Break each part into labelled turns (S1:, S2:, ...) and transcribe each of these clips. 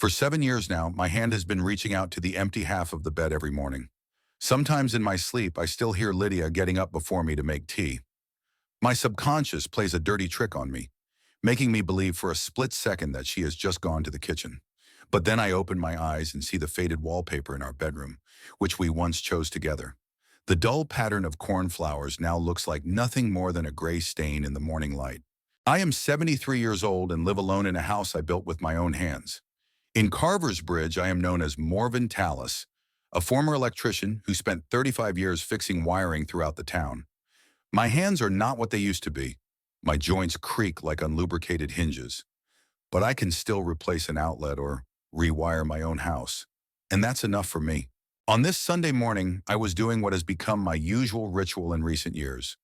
S1: For 7 years now, my hand has been reaching out to the empty half of the bed every morning. Sometimes in my sleep, I still hear Lydia getting up before me to make tea. My subconscious plays a dirty trick on me, making me believe for a split second that she has just gone to the kitchen. But then I open my eyes and see the faded wallpaper in our bedroom, which we once chose together. The dull pattern of cornflowers now looks like nothing more than a gray stain in the morning light. I am 73 years old and live alone in a house I built with my own hands. In Carver's Bridge, I am known as Morven Tallis, a former electrician who spent 35 years fixing wiring throughout the town. My hands are not what they used to be. My joints creak like unlubricated hinges. But I can still replace an outlet or rewire my own house. And that's enough for me. On this Sunday morning, I was doing what has become my usual ritual in recent years,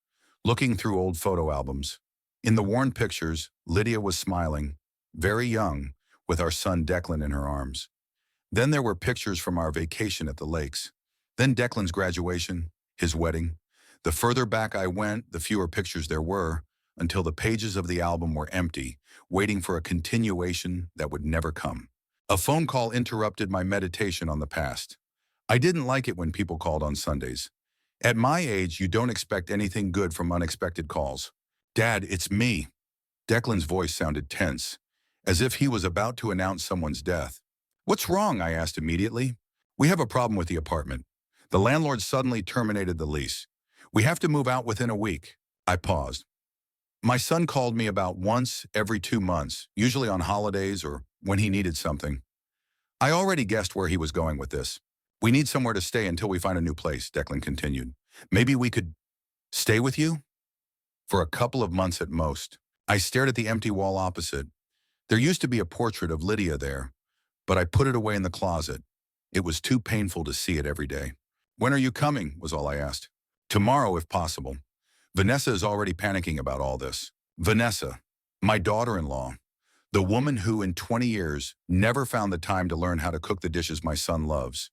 S1: looking through old photo albums. In the worn pictures, Lydia was smiling, very young, with our son Declan in her arms. Then there were pictures from our vacation at the lakes. Then Declan's graduation, his wedding. The further back I went, the fewer pictures there were, until the pages of the album were empty, waiting for a continuation that would never come. A phone call interrupted my meditation on the past. I didn't like it when people called on Sundays. At my age, you don't expect anything good from unexpected calls. "Dad, it's me." Declan's voice sounded tense, as if he was about to announce someone's death. "What's wrong?" I asked immediately. "We have a problem with the apartment. The landlord suddenly terminated the lease. We have to move out within a week." I paused. My son called me about once every 2 months, usually on holidays or when he needed something. I already guessed where he was going with this. "We need somewhere to stay until we find a new place," Declan continued. "Maybe we could stay with you?" For a couple of months at most. I stared at the empty wall opposite. There used to be a portrait of Lydia there, but I put it away in the closet. It was too painful to see it every day. "When are you coming?" was all I asked. "Tomorrow, if possible." Vanessa is already panicking about all this. Vanessa, my daughter-in-law, the woman who in 20 years never found the time to learn how to cook the dishes my son loves,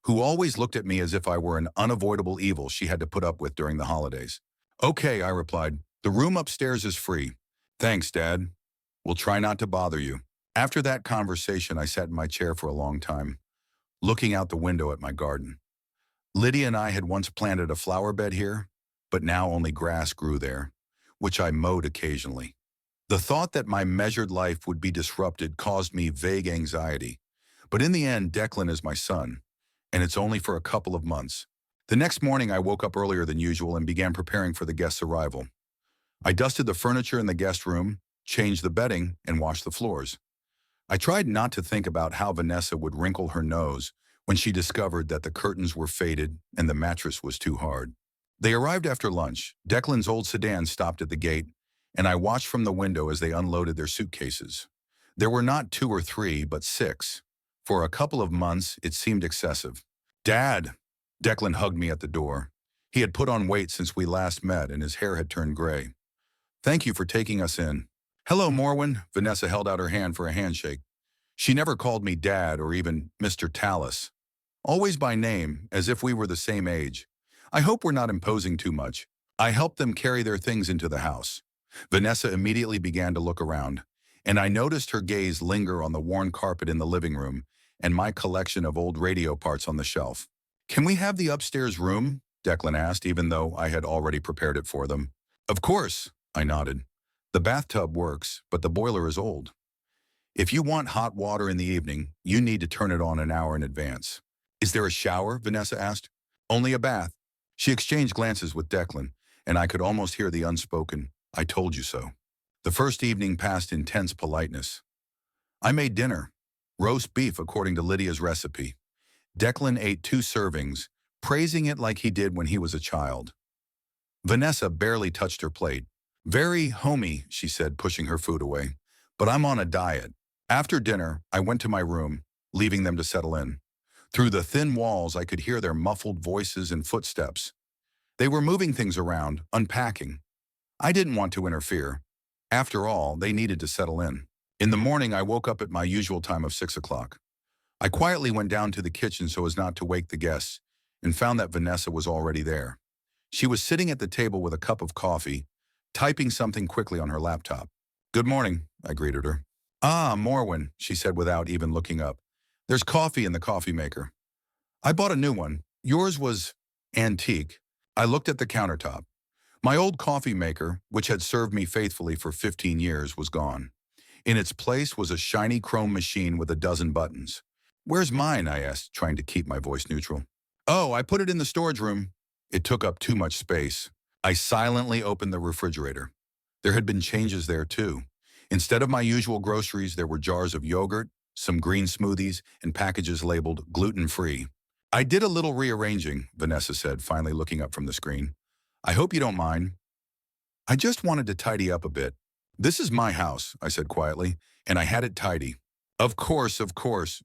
S1: who always looked at me as if I were an unavoidable evil she had to put up with during the holidays. "Okay," I replied. "The room upstairs is free." "Thanks, Dad. We'll try not to bother you." After that conversation, I sat in my chair for a long time, looking out the window at my garden. Lydia and I had once planted a flower bed here, but now only grass grew there, which I mowed occasionally. The thought that my measured life would be disrupted caused me vague anxiety. But in the end, Declan is my son, and it's only for a couple of months. The next morning, I woke up earlier than usual and began preparing for the guests' arrival. I dusted the furniture in the guest room, changed the bedding, and washed the floors. I tried not to think about how Vanessa would wrinkle her nose when she discovered that the curtains were faded and the mattress was too hard. They arrived after lunch. Declan's old sedan stopped at the gate, and I watched from the window as they unloaded their suitcases. There were not 2 or 3, but 6. For a couple of months, it seemed excessive. "Dad!" Declan hugged me at the door. He had put on weight since we last met, and his hair had turned gray. "Thank you for taking us in." "Hello, Morwen." Vanessa held out her hand for a handshake. She never called me Dad or even Mr. Tallis. Always by name, as if we were the same age. "I hope we're not imposing too much." I helped them carry their things into the house. Vanessa immediately began to look around, and I noticed her gaze linger on the worn carpet in the living room and my collection of old radio parts on the shelf. "Can we have the upstairs room?" Declan asked, even though I had already prepared it for them. "Of course," I nodded. "The bathtub works, but the boiler is old. If you want hot water in the evening, you need to turn it on an hour in advance." "Is there a shower?" Vanessa asked. "Only a bath." She exchanged glances with Declan, and I could almost hear the unspoken, "I told you so." The first evening passed in tense politeness. I made dinner, roast beef according to Lydia's recipe. Declan ate 2 servings, praising it like he did when he was a child. Vanessa barely touched her plate. "Very homey," she said, pushing her food away. "But I'm on a diet." After dinner, I went to my room, leaving them to settle in. Through the thin walls, I could hear their muffled voices and footsteps. They were moving things around, unpacking. I didn't want to interfere. After all, they needed to settle in. In the morning, I woke up at my usual time of 6 o'clock. I quietly went down to the kitchen so as not to wake the guests, and found that Vanessa was already there. She was sitting at the table with a cup of coffee, typing something quickly on her laptop. "Good morning," I greeted her. Ah, Morwen, she said without even looking up. There's coffee in the coffee maker. I bought a new one. Yours was antique. I looked at the countertop. My old coffee maker, which had served me faithfully for 15 years, was gone. In its place was a shiny chrome machine with a dozen buttons. Where's mine? I asked, trying to keep my voice neutral. Oh, I put it in the storage room. It took up too much space. I silently opened the refrigerator. There had been changes there too. Instead of my usual groceries, there were jars of yogurt, some green smoothies, and packages labeled gluten-free. I did a little rearranging, Vanessa said, finally looking up from the screen. I hope you don't mind. I just wanted to tidy up a bit. This is my house, I said quietly, and I had it tidy. Of course,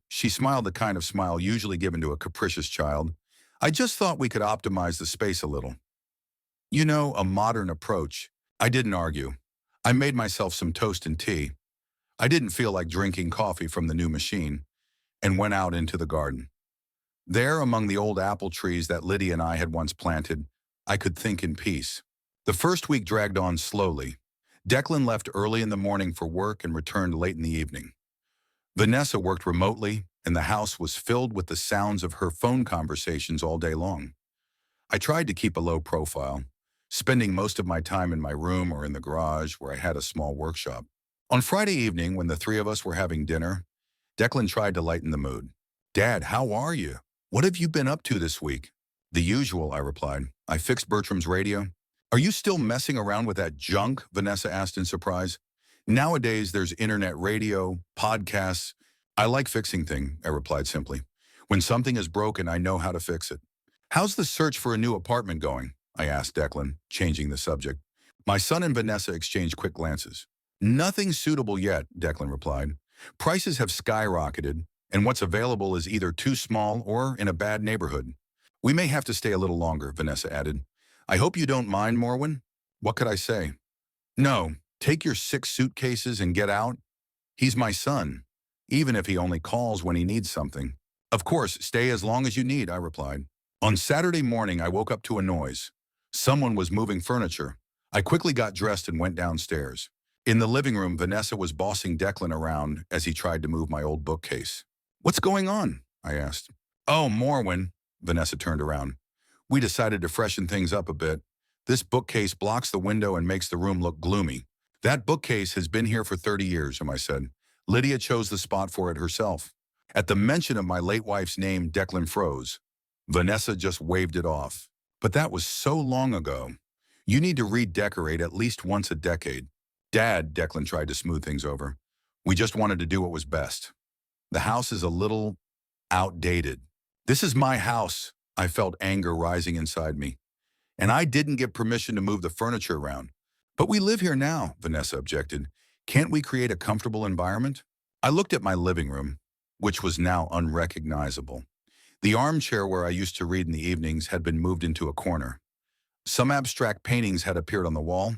S1: she smiled the kind of smile usually given to a capricious child. I just thought we could optimize the space a little. You know, a modern approach. I didn't argue. I made myself some toast and tea. I didn't feel like drinking coffee from the new machine, and went out into the garden. There, among the old apple trees that Lydia and I had once planted, I could think in peace. The first week dragged on slowly. Declan left early in the morning for work and returned late in the evening. Vanessa worked remotely, and the house was filled with the sounds of her phone conversations all day long. I tried to keep a low profile, spending most of my time in my room or in the garage where I had a small workshop. On Friday evening, when the three of us were having dinner, Declan tried to lighten the mood. Dad, how are you? What have you been up to this week? The usual, I replied. I fixed Bertram's radio. Are you still messing around with that junk? Vanessa asked in surprise. Nowadays, there's internet radio, podcasts. I like fixing things, I replied simply. When something is broken, I know how to fix it. How's the search for a new apartment going? I asked Declan, changing the subject. My son and Vanessa exchanged quick glances. Nothing suitable yet, Declan replied. Prices have skyrocketed, and what's available is either too small or in a bad neighborhood. We may have to stay a little longer, Vanessa added. I hope you don't mind, Morwen. What could I say? No, take your 6 suitcases and get out. He's my son, even if he only calls when he needs something. Of course, stay as long as you need, I replied. On Saturday morning, I woke up to a noise. Someone was moving furniture. I quickly got dressed and went downstairs. In the living room, Vanessa was bossing Declan around as he tried to move my old bookcase. What's going on? I asked. Oh, Morwen. Vanessa turned around. We decided to freshen things up a bit. This bookcase blocks the window and makes the room look gloomy. That bookcase has been here for 30 years, I said. Lydia chose the spot for it herself. At the mention of my late wife's name, Declan froze. Vanessa just waved it off. But that was so long ago. You need to redecorate at least once a decade. Dad, Declan tried to smooth things over. We just wanted to do what was best. The house is a little outdated. This is my house. I felt anger rising inside me. And I didn't get permission to move the furniture around. But we live here now, Vanessa objected. Can't we create a comfortable environment? I looked at my living room, which was now unrecognizable. The armchair where I used to read in the evenings had been moved into a corner. Some abstract paintings had appeared on the wall.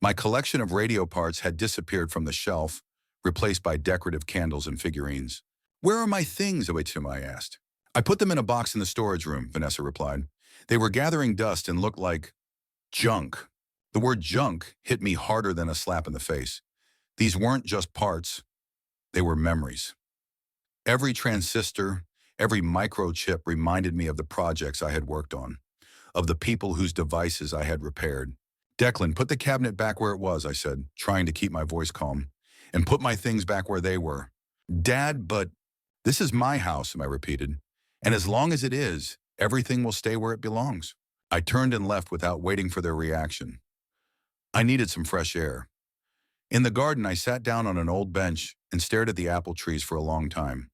S1: My collection of radio parts had disappeared from the shelf, replaced by decorative candles and figurines. Where are my things? I asked. I put them in a box in the storage room, Vanessa replied. They were gathering dust and looked like junk. The word junk hit me harder than a slap in the face. These weren't just parts, they were memories. Every transistor, every microchip reminded me of the projects I had worked on, of the people whose devices I had repaired. Declan, put the cabinet back where it was, I said, trying to keep my voice calm, and put my things back where they were. Dad, but this is my house, I repeated, and as long as it is, everything will stay where it belongs. I turned and left without waiting for their reaction. I needed some fresh air. In the garden, I sat down on an old bench and stared at the apple trees for a long time.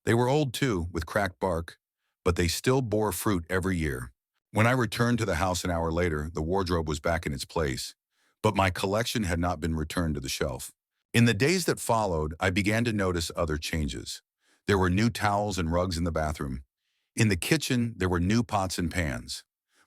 S1: They were old too, with cracked bark, but they still bore fruit every year. When I returned to the house an hour later, the wardrobe was back in its place, but my collection had not been returned to the shelf. In the days that followed, I began to notice other changes. There were new towels and rugs in the bathroom. In the kitchen, there were new pots and pans.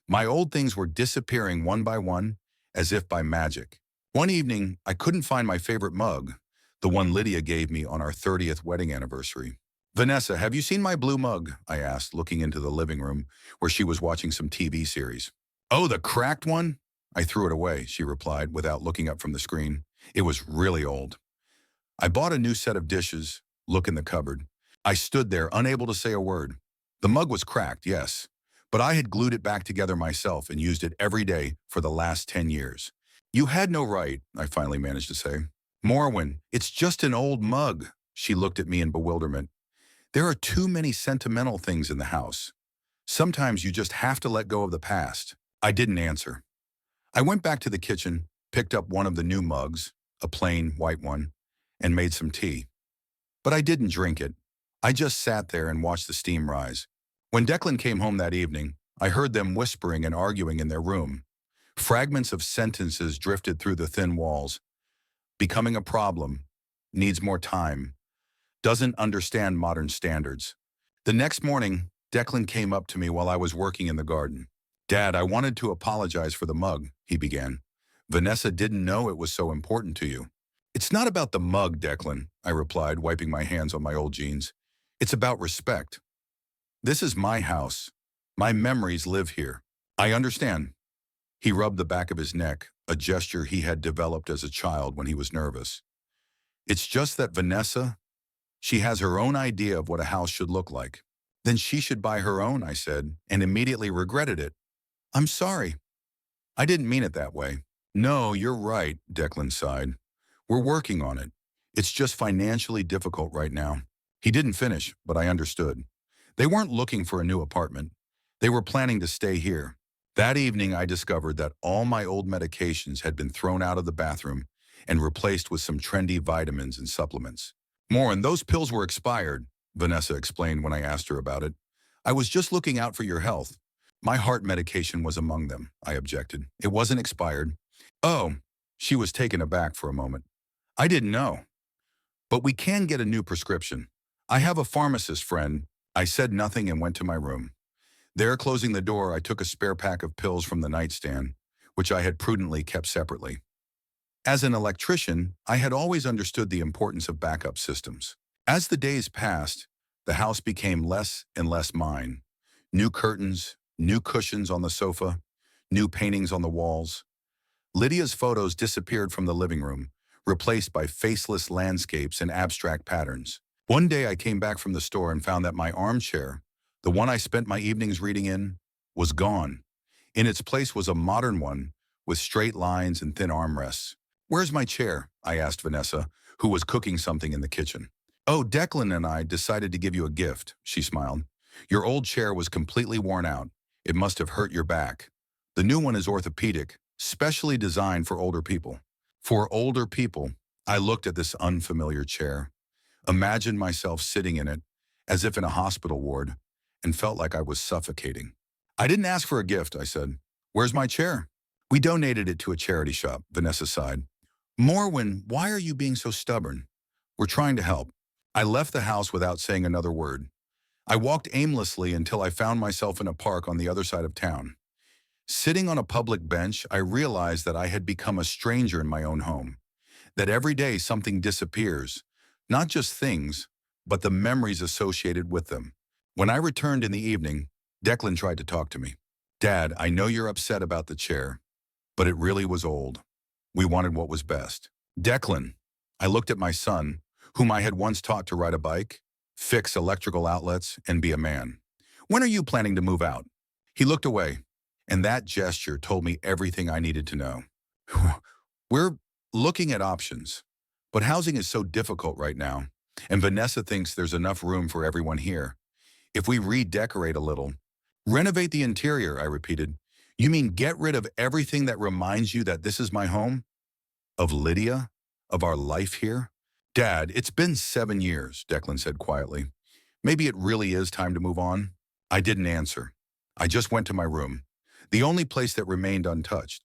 S1: My old things were disappearing one by one, as if by magic. One evening, I couldn't find my favorite mug, the one Lydia gave me on our 30th wedding anniversary. Vanessa, have you seen my blue mug? I asked, looking into the living room where she was watching some TV series. Oh, the cracked one? I threw it away, she replied, without looking up from the screen. It was really old. I bought a new set of dishes. Look in the cupboard. I stood there, unable to say a word. The mug was cracked, yes, but I had glued it back together myself and used it every day for the last 10 years. You had no right, I finally managed to say. Morwen, it's just an old mug. She looked at me in bewilderment. There are too many sentimental things in the house. Sometimes you just have to let go of the past. I didn't answer. I went back to the kitchen, picked up one of the new mugs, a plain white one, and made some tea. But I didn't drink it. I just sat there and watched the steam rise. When Declan came home that evening, I heard them whispering and arguing in their room. Fragments of sentences drifted through the thin walls. Becoming a problem, needs more time, doesn't understand modern standards. The next morning, Declan came up to me while I was working in the garden. Dad, I wanted to apologize for the mug, he began. Vanessa didn't know it was so important to you. It's not about the mug, Declan, I replied, wiping my hands on my old jeans. It's about respect. This is my house. My memories live here. I understand. He rubbed the back of his neck, a gesture he had developed as a child when he was nervous. It's just that Vanessa, she has her own idea of what a house should look like. Then she should buy her own, I said, and immediately regretted it. I'm sorry. I didn't mean it that way. No, you're right, Declan sighed. We're working on it. It's just financially difficult right now. He didn't finish, but I understood. They weren't looking for a new apartment. They were planning to stay here. That evening, I discovered that all my old medications had been thrown out of the bathroom and replaced with some trendy vitamins and supplements. Morin, those pills were expired, Vanessa explained when I asked her about it. I was just looking out for your health. My heart medication was among them, I objected. It wasn't expired. Oh, she was taken aback for a moment. I didn't know. But we can get a new prescription. I have a pharmacist friend. I said nothing and went to my room. There, closing the door, I took a spare pack of pills from the nightstand, which I had prudently kept separately. As an electrician, I had always understood the importance of backup systems. As the days passed, the house became less and less mine. New curtains, new cushions on the sofa, new paintings on the walls. Lydia's photos disappeared from the living room, replaced by faceless landscapes and abstract patterns. One day I came back from the store and found that my armchair, the one I spent my evenings reading in, was gone. In its place was a modern one with straight lines and thin armrests. Where's my chair? I asked Vanessa, who was cooking something in the kitchen. Oh, Declan and I decided to give you a gift, she smiled. Your old chair was completely worn out. It must have hurt your back. The new one is orthopedic, specially designed for older people. For older people, I looked at this unfamiliar chair, imagined myself sitting in it, as if in a hospital ward, and felt like I was suffocating. I didn't ask for a gift, I said. Where's my chair? We donated it to a charity shop, Vanessa sighed. Morwen, why are you being so stubborn? We're trying to help. I left the house without saying another word. I walked aimlessly until I found myself in a park on the other side of town. Sitting on a public bench, I realized that I had become a stranger in my own home, that every day something disappears, not just things, but the memories associated with them. When I returned in the evening, Declan tried to talk to me. Dad, I know you're upset about the chair, but it really was old. We wanted what was best. Declan, I looked at my son, whom I had once taught to ride a bike, fix electrical outlets, and be a man. When are you planning to move out? He looked away, and that gesture told me everything I needed to know. We're looking at options, but housing is so difficult right now, and Vanessa thinks there's enough room for everyone here. If we redecorate a little, renovate the interior, I repeated. You mean get rid of everything that reminds you that this is my home? Of Lydia? Of our life here? Dad, it's been 7 years, Declan said quietly. Maybe it really is time to move on? I didn't answer. I just went to my room, the only place that remained untouched.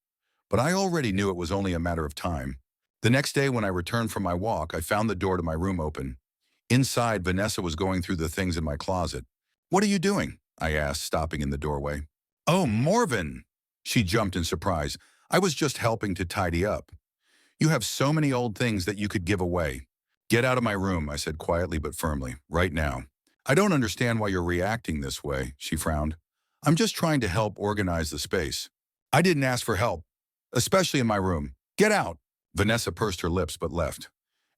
S1: But I already knew it was only a matter of time. The next day when I returned from my walk, I found the door to my room open. Inside, Vanessa was going through the things in my closet. What are you doing? I asked, stopping in the doorway. Oh, Morven! She jumped in surprise. I was just helping to tidy up. You have so many old things that you could give away. Get out of my room, I said quietly but firmly, right now. I don't understand why you're reacting this way, she frowned. I'm just trying to help organize the space. I didn't ask for help, especially in my room. Get out! Vanessa pursed her lips but left.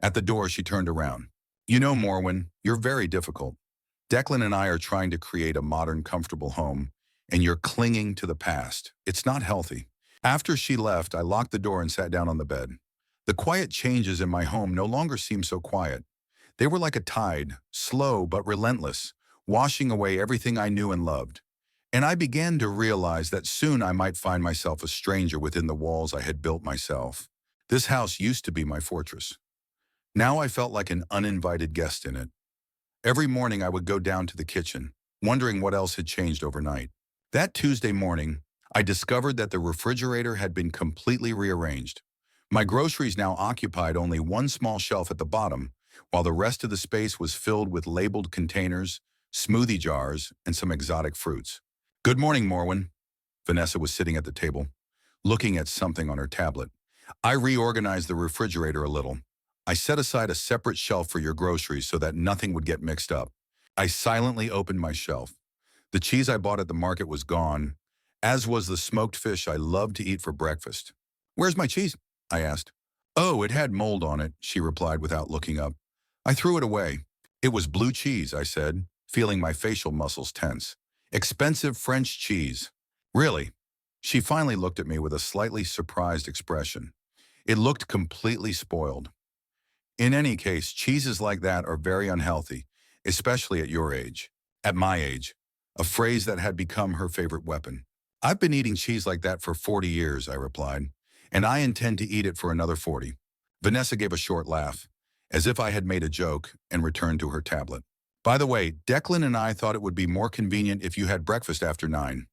S1: At the door, she turned around. You know, Morwen, you're very difficult. Declan and I are trying to create a modern, comfortable home, and you're clinging to the past. It's not healthy. After she left, I locked the door and sat down on the bed. The quiet changes in my home no longer seemed so quiet. They were like a tide, slow but relentless, washing away everything I knew and loved. And I began to realize that soon I might find myself a stranger within the walls I had built myself. This house used to be my fortress. Now I felt like an uninvited guest in it. Every morning I would go down to the kitchen, wondering what else had changed overnight. That Tuesday morning, I discovered that the refrigerator had been completely rearranged. My groceries now occupied only one small shelf at the bottom, while the rest of the space was filled with labeled containers, smoothie jars, and some exotic fruits. Good morning, Morwen. Vanessa was sitting at the table, looking at something on her tablet. I reorganized the refrigerator a little. I set aside a separate shelf for your groceries so that nothing would get mixed up. I silently opened my shelf. The cheese I bought at the market was gone, as was the smoked fish I loved to eat for breakfast. Where's my cheese? I asked. Oh, it had mold on it, she replied without looking up. I threw it away. It was blue cheese, I said, feeling my facial muscles tense. Expensive French cheese. Really? She finally looked at me with a slightly surprised expression. It looked completely spoiled. In any case, cheeses like that are very unhealthy, especially at your age. At my age, a phrase that had become her favorite weapon. I've been eating cheese like that for 40 years, I replied, and I intend to eat it for another 40. Vanessa gave a short laugh, as if I had made a joke, and returned to her tablet. By the way, Declan and I thought it would be more convenient if you had breakfast after 9.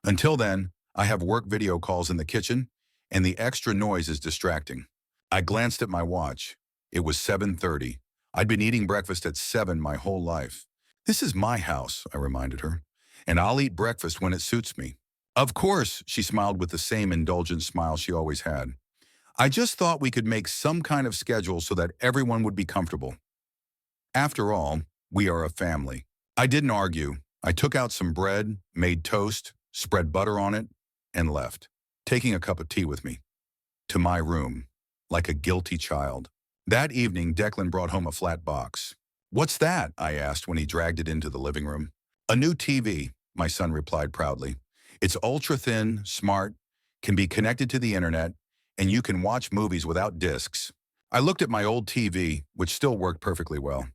S1: Until then, I have work video calls in the kitchen, and the extra noise is distracting. I glanced at my watch. It was 7:30. I'd been eating breakfast at 7 my whole life. This is my house, I reminded her, and I'll eat breakfast when it suits me. Of course, she smiled with the same indulgent smile she always had. I just thought we could make some kind of schedule so that everyone would be comfortable. After all, we are a family. I didn't argue. I took out some bread, made toast, spread butter on it, and left, taking a cup of tea with me. To my room, like a guilty child. That evening, Declan brought home a flat box. What's that? I asked when he dragged it into the living room. A new TV, my son replied proudly. It's ultra-thin, smart, can be connected to the internet, and you can watch movies without discs. I looked at my old TV, which still worked perfectly well.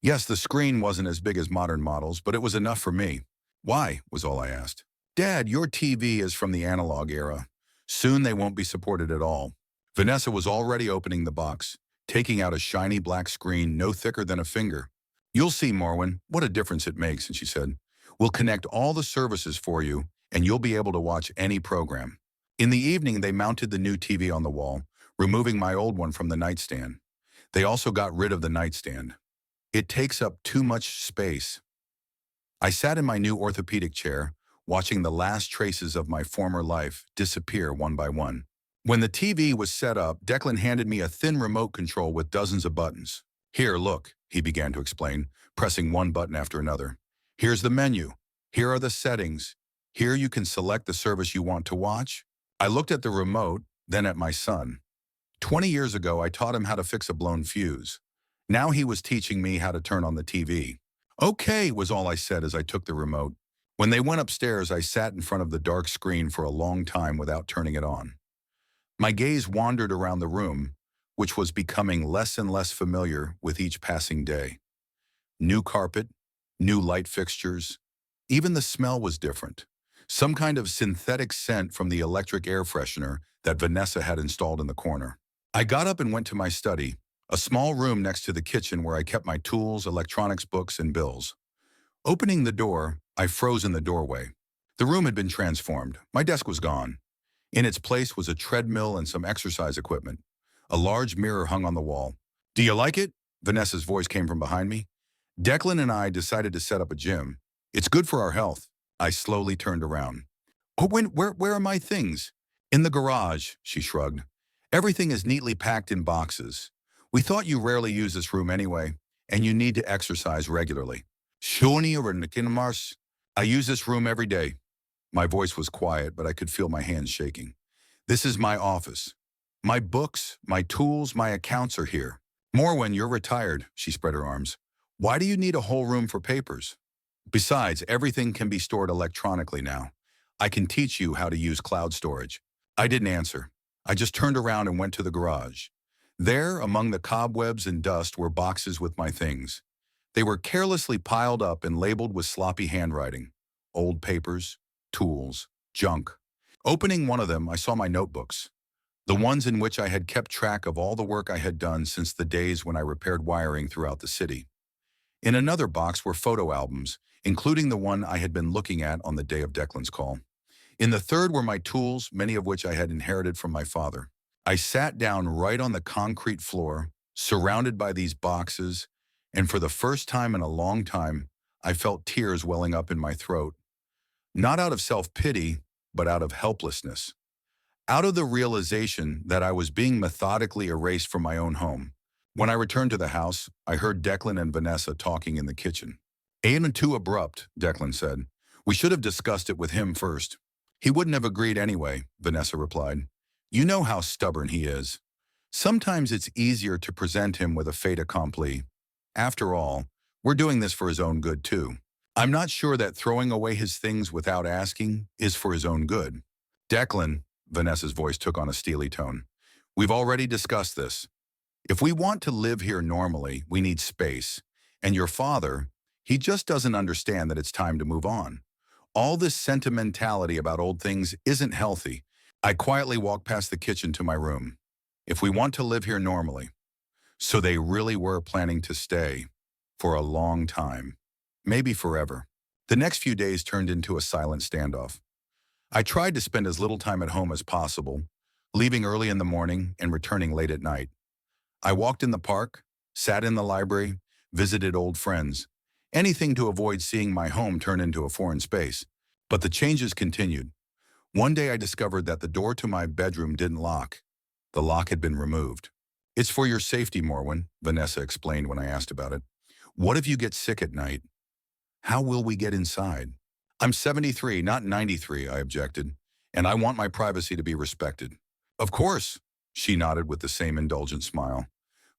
S1: Yes, the screen wasn't as big as modern models, but it was enough for me. Why, was all I asked. Dad, your TV is from the analog era. Soon they won't be supported at all. Vanessa was already opening the box, taking out a shiny black screen no thicker than a finger. You'll see, Morwen, what a difference it makes, she said. We'll connect all the services for you, and you'll be able to watch any program. In the evening, they mounted the new TV on the wall, removing my old one from the nightstand. They also got rid of the nightstand. It takes up too much space. I sat in my new orthopedic chair, watching the last traces of my former life disappear one by one. When the TV was set up, Declan handed me a thin remote control with dozens of buttons. Here, look, he began to explain, pressing one button after another. Here's the menu. Here are the settings. Here you can select the service you want to watch. I looked at the remote, then at my son. 20 years ago, I taught him how to fix a blown fuse. Now he was teaching me how to turn on the TV. Okay, was all I said as I took the remote. When they went upstairs, I sat in front of the dark screen for a long time without turning it on. My gaze wandered around the room, which was becoming less and less familiar with each passing day. New carpet, new light fixtures. Even the smell was different. Some kind of synthetic scent from the electric air freshener that Vanessa had installed in the corner. I got up and went to my study, a small room next to the kitchen where I kept my tools, electronics, books, and bills. Opening the door, I froze in the doorway. The room had been transformed. My desk was gone. In its place was a treadmill and some exercise equipment. A large mirror hung on the wall. Do you like it? Vanessa's voice came from behind me. Declan and I decided to set up a gym. It's good for our health. I slowly turned around. Oh, where are my things? In the garage, she shrugged. Everything is neatly packed in boxes. We thought you rarely use this room anyway, and you need to exercise regularly. I use this room every day. My voice was quiet, but I could feel my hands shaking. This is my office. My books, my tools, my accounts are here. Morwen, you're retired, she spread her arms. Why do you need a whole room for papers? Besides, everything can be stored electronically now. I can teach you how to use cloud storage. I didn't answer. I just turned around and went to the garage. There, among the cobwebs and dust, were boxes with my things. They were carelessly piled up and labeled with sloppy handwriting. Old papers, tools, junk. Opening one of them, I saw my notebooks. The ones in which I had kept track of all the work I had done since the days when I repaired wiring throughout the city. In another box were photo albums, including the one I had been looking at on the day of Declan's call. In the third were my tools, many of which I had inherited from my father. I sat down right on the concrete floor, surrounded by these boxes, and for the first time in a long time, I felt tears welling up in my throat. Not out of self-pity, but out of helplessness. Out of the realization that I was being methodically erased from my own home. When I returned to the house, I heard Declan and Vanessa talking in the kitchen. "Ain't too abrupt," Declan said. "We should have discussed it with him first." "He wouldn't have agreed anyway," Vanessa replied. "You know how stubborn he is. Sometimes it's easier to present him with a fait accompli. After all, we're doing this for his own good too. I'm not sure that throwing away his things without asking is for his own good." "Declan," Vanessa's voice took on a steely tone, "we've already discussed this. If we want to live here normally, we need space. And your father, he just doesn't understand that it's time to move on. All this sentimentality about old things isn't healthy." I quietly walked past the kitchen to my room. If we want to live here normally. So they really were planning to stay for a long time, maybe forever. The next few days turned into a silent standoff. I tried to spend as little time at home as possible, leaving early in the morning and returning late at night. I walked in the park, sat in the library, visited old friends, anything to avoid seeing my home turn into a foreign space. But the changes continued. One day I discovered that the door to my bedroom didn't lock. The lock had been removed. "It's for your safety, Morwen," Vanessa explained when I asked about it. "What if you get sick at night? How will we get inside?" "I'm 73, not 93, I objected, "and I want my privacy to be respected." "Of course," she nodded with the same indulgent smile.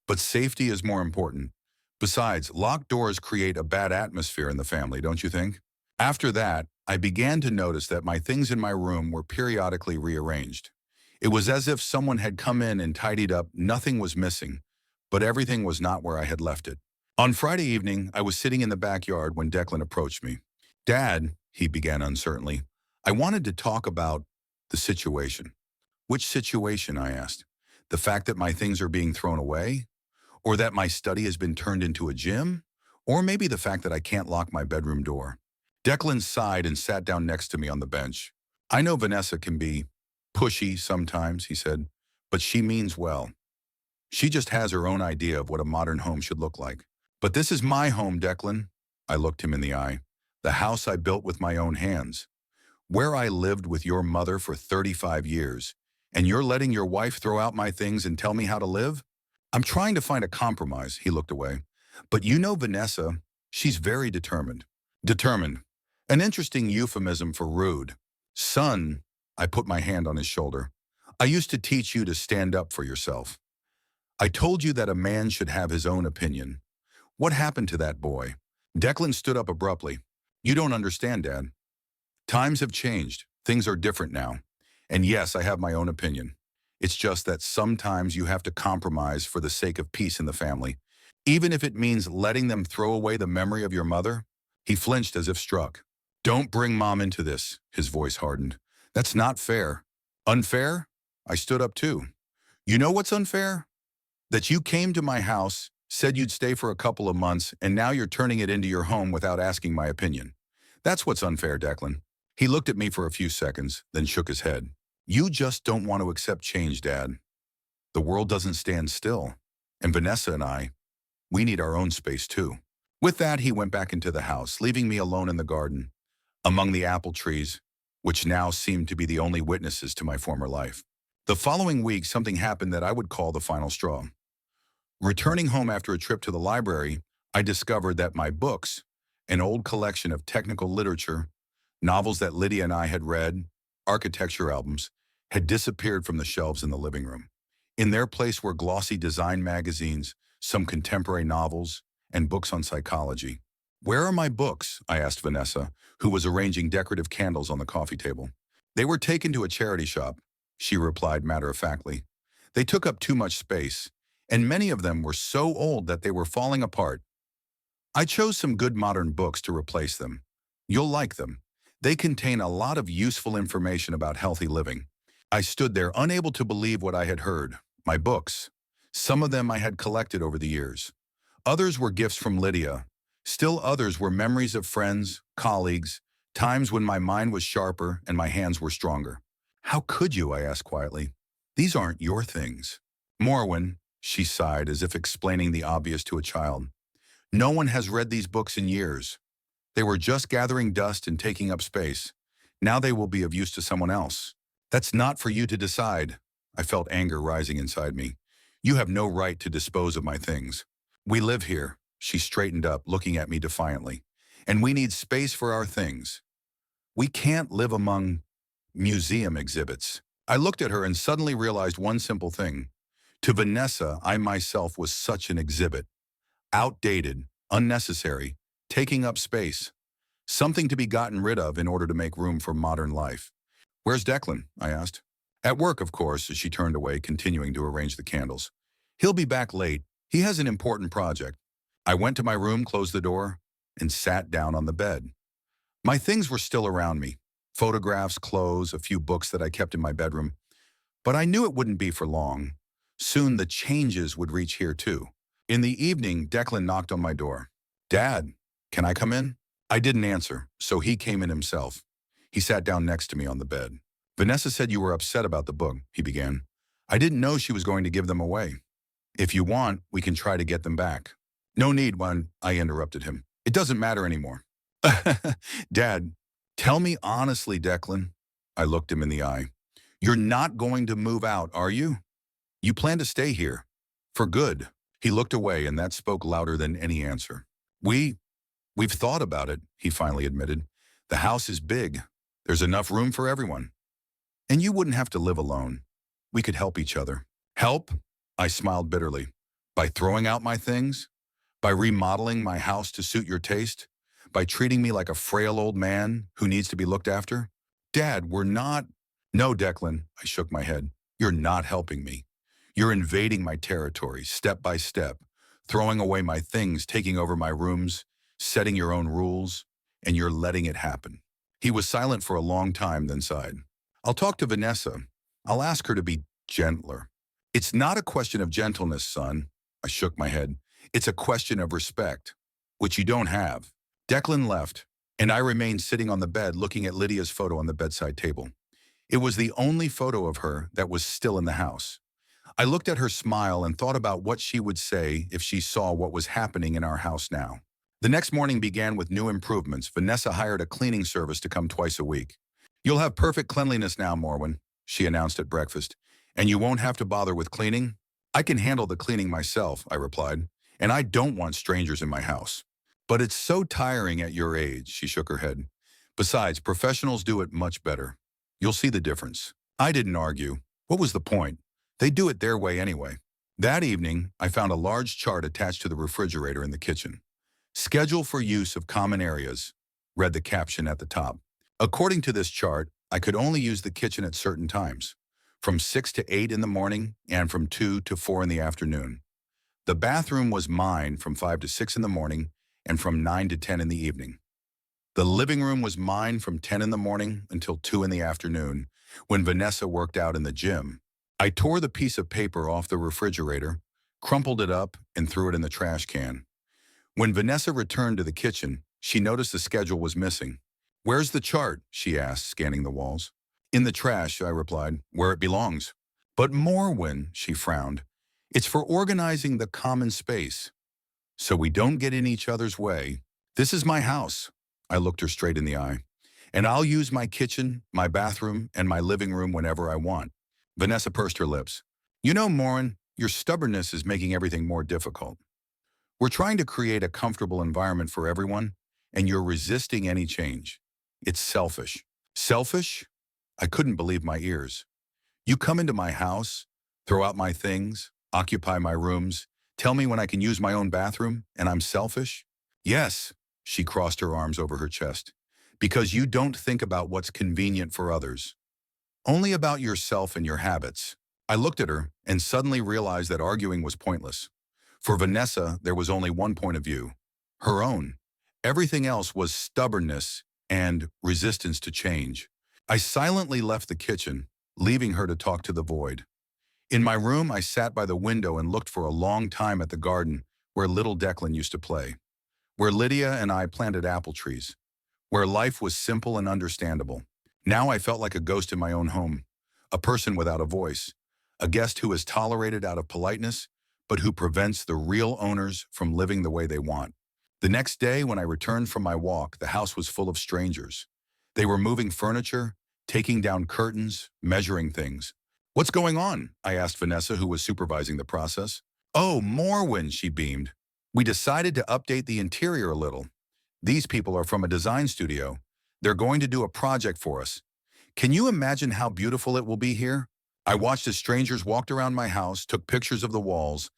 S1: "But safety is more important. Besides, locked doors create a bad atmosphere in the family, don't you think?" After that, I began to notice that my things in my room were periodically rearranged. It was as if someone had come in and tidied up. Nothing was missing, but everything was not where I had left it. On Friday evening, I was sitting in the backyard when Declan approached me. "Dad," he began uncertainly, "I wanted to talk about the situation." "Which situation?" I asked. "The fact that my things are being thrown away? Or that my study has been turned into a gym? Or maybe the fact that I can't lock my bedroom door?" Declan sighed and sat down next to me on the bench. "I know Vanessa can be pushy sometimes," he said, "but she means well. She just has her own idea of what a modern home should look like. But this is my home, Declan." I looked him in the eye. "The house I built with my own hands. Where I lived with your mother for 35 years. And you're letting your wife throw out my things and tell me how to live?" "I'm trying to find a compromise," he looked away. "But you know Vanessa, she's very determined." "Determined. An interesting euphemism for rude." "Son," I put my hand on his shoulder, "I used to teach you to stand up for yourself. I told you that a man should have his own opinion. What happened to that boy?" Declan stood up abruptly. "You don't understand, Dad. Times have changed. Things are different now. And yes, I have my own opinion. It's just that sometimes you have to compromise for the sake of peace in the family, even if it means letting them throw away the memory of your mother." He flinched as if struck. "Don't bring Mom into this," his voice hardened. "That's not fair." "Unfair?" I stood up too. "You know what's unfair? That you came to my house, said you'd stay for a couple of months, and now you're turning it into your home without asking my opinion. That's what's unfair, Declan." He looked at me for a few seconds, then shook his head. "You just don't want to accept change, Dad. The world doesn't stand still. And Vanessa and I, we need our own space too." With that, he went back into the house, leaving me alone in the garden, among the apple trees, which now seemed to be the only witnesses to my former life. The following week, something happened that I would call the final straw. Returning home after a trip to the library, I discovered that my books, an old collection of technical literature, novels that Lydia and I had read, architecture albums, had disappeared from the shelves in the living room. In their place were glossy design magazines, some contemporary novels, and books on psychology. Where are my books? I asked Vanessa, who was arranging decorative candles on the coffee table. They were taken to a charity shop, she replied matter-of-factly. They took up too much space, and many of them were so old that they were falling apart. I chose some good modern books to replace them. You'll like them. They contain a lot of useful information about healthy living. I stood there unable to believe what I had heard. My books. Some of them I had collected over the years. Others were gifts from Lydia. Still others were memories of friends, colleagues, times when my mind was sharper and my hands were stronger. How could you? I asked quietly. These aren't your things. Morwen, she sighed as if explaining the obvious to a child. No one has read these books in years. They were just gathering dust and taking up space. Now they will be of use to someone else. That's not for you to decide. I felt anger rising inside me. You have no right to dispose of my things. We live here. She straightened up, looking at me defiantly. And we need space for our things. We can't live among museum exhibits. I looked at her and suddenly realized one simple thing. To Vanessa, I myself was such an exhibit. Outdated, unnecessary, taking up space. Something to be gotten rid of in order to make room for modern life. Where's Declan? I asked. At work, of course, as she turned away, continuing to arrange the candles. He'll be back late. He has an important project. I went to my room, closed the door, and sat down on the bed. My things were still around me. Photographs, clothes, a few books that I kept in my bedroom. But I knew it wouldn't be for long. Soon the changes would reach here too. In the evening, Declan knocked on my door. Dad, can I come in? I didn't answer, so he came in himself. He sat down next to me on the bed. Vanessa said you were upset about the book, he began. I didn't know she was going to give them away. If you want, we can try to get them back. No need, I interrupted him. It doesn't matter anymore. Dad, tell me honestly, Declan. I looked him in the eye. You're not going to move out, are you? You plan to stay here. For good. He looked away, and that spoke louder than any answer. We've thought about it, he finally admitted. The house is big. There's enough room for everyone. And you wouldn't have to live alone. We could help each other. Help? I smiled bitterly. By throwing out my things? By remodeling my house to suit your taste? By treating me like a frail old man who needs to be looked after? Dad, we're not... No, Declan, I shook my head. You're not helping me. You're invading my territory, step by step, throwing away my things, taking over my rooms, setting your own rules, and you're letting it happen. He was silent for a long time, then sighed. I'll talk to Vanessa. I'll ask her to be gentler. It's not a question of gentleness, son. I shook my head. It's a question of respect, which you don't have. Declan left, and I remained sitting on the bed looking at Lydia's photo on the bedside table. It was the only photo of her that was still in the house. I looked at her smile and thought about what she would say if she saw what was happening in our house now. The next morning began with new improvements. Vanessa hired a cleaning service to come twice a week. You'll have perfect cleanliness now, Morwen, she announced at breakfast. And you won't have to bother with cleaning? I can handle the cleaning myself, I replied. And I don't want strangers in my house. But it's so tiring at your age, she shook her head. Besides, professionals do it much better. You'll see the difference. I didn't argue. What was the point? They do it their way anyway. That evening, I found a large chart attached to the refrigerator in the kitchen. Schedule for use of common areas, read the caption at the top. According to this chart, I could only use the kitchen at certain times, from 6 to 8 in the morning and from 2 to 4 in the afternoon. The bathroom was mine from 5 to 6 in the morning and from 9 to 10 in the evening. The living room was mine from 10 in the morning until 2 in the afternoon, when Vanessa worked out in the gym. I tore the piece of paper off the refrigerator, crumpled it up, and threw it in the trash can. When Vanessa returned to the kitchen, she noticed the schedule was missing. Where's the chart? She asked, scanning the walls. In the trash, I replied, where it belongs. But Morwen, she frowned. It's for organizing the common space. So we don't get in each other's way. This is my house. I looked her straight in the eye. And I'll use my kitchen, my bathroom, and my living room whenever I want. Vanessa pursed her lips. You know, Morwen, your stubbornness is making everything more difficult. We're trying to create a comfortable environment for everyone, and you're resisting any change. It's selfish. Selfish? I couldn't believe my ears. You come into my house, throw out my things, occupy my rooms, Tell me when I can use my own bathroom and I'm selfish? Yes, she crossed her arms over her chest. Because you don't think about what's convenient for others. Only about yourself and your habits. I looked at her and suddenly realized that arguing was pointless. For Vanessa, there was only one point of view. Her own. Everything else was stubbornness and resistance to change. I silently left the kitchen, leaving her to talk to the void. In my room, I sat by the window and looked for a long time at the garden where little Declan used to play, where Lydia and I planted apple trees, where life was simple and understandable. Now I felt like a ghost in my own home, a person without a voice, a guest who is tolerated out of politeness, but who prevents the real owners from living the way they want. The next day, when I returned from my walk, the house was full of strangers. They were moving furniture, taking down curtains, measuring things. What's going on? I asked Vanessa, who was supervising the process. Oh, Morwen, she beamed. We decided to update the interior a little. These people are from a design studio. They're going to do a project for us. Can you imagine how beautiful it will be here? I watched as strangers walked around my house, took pictures of the walls,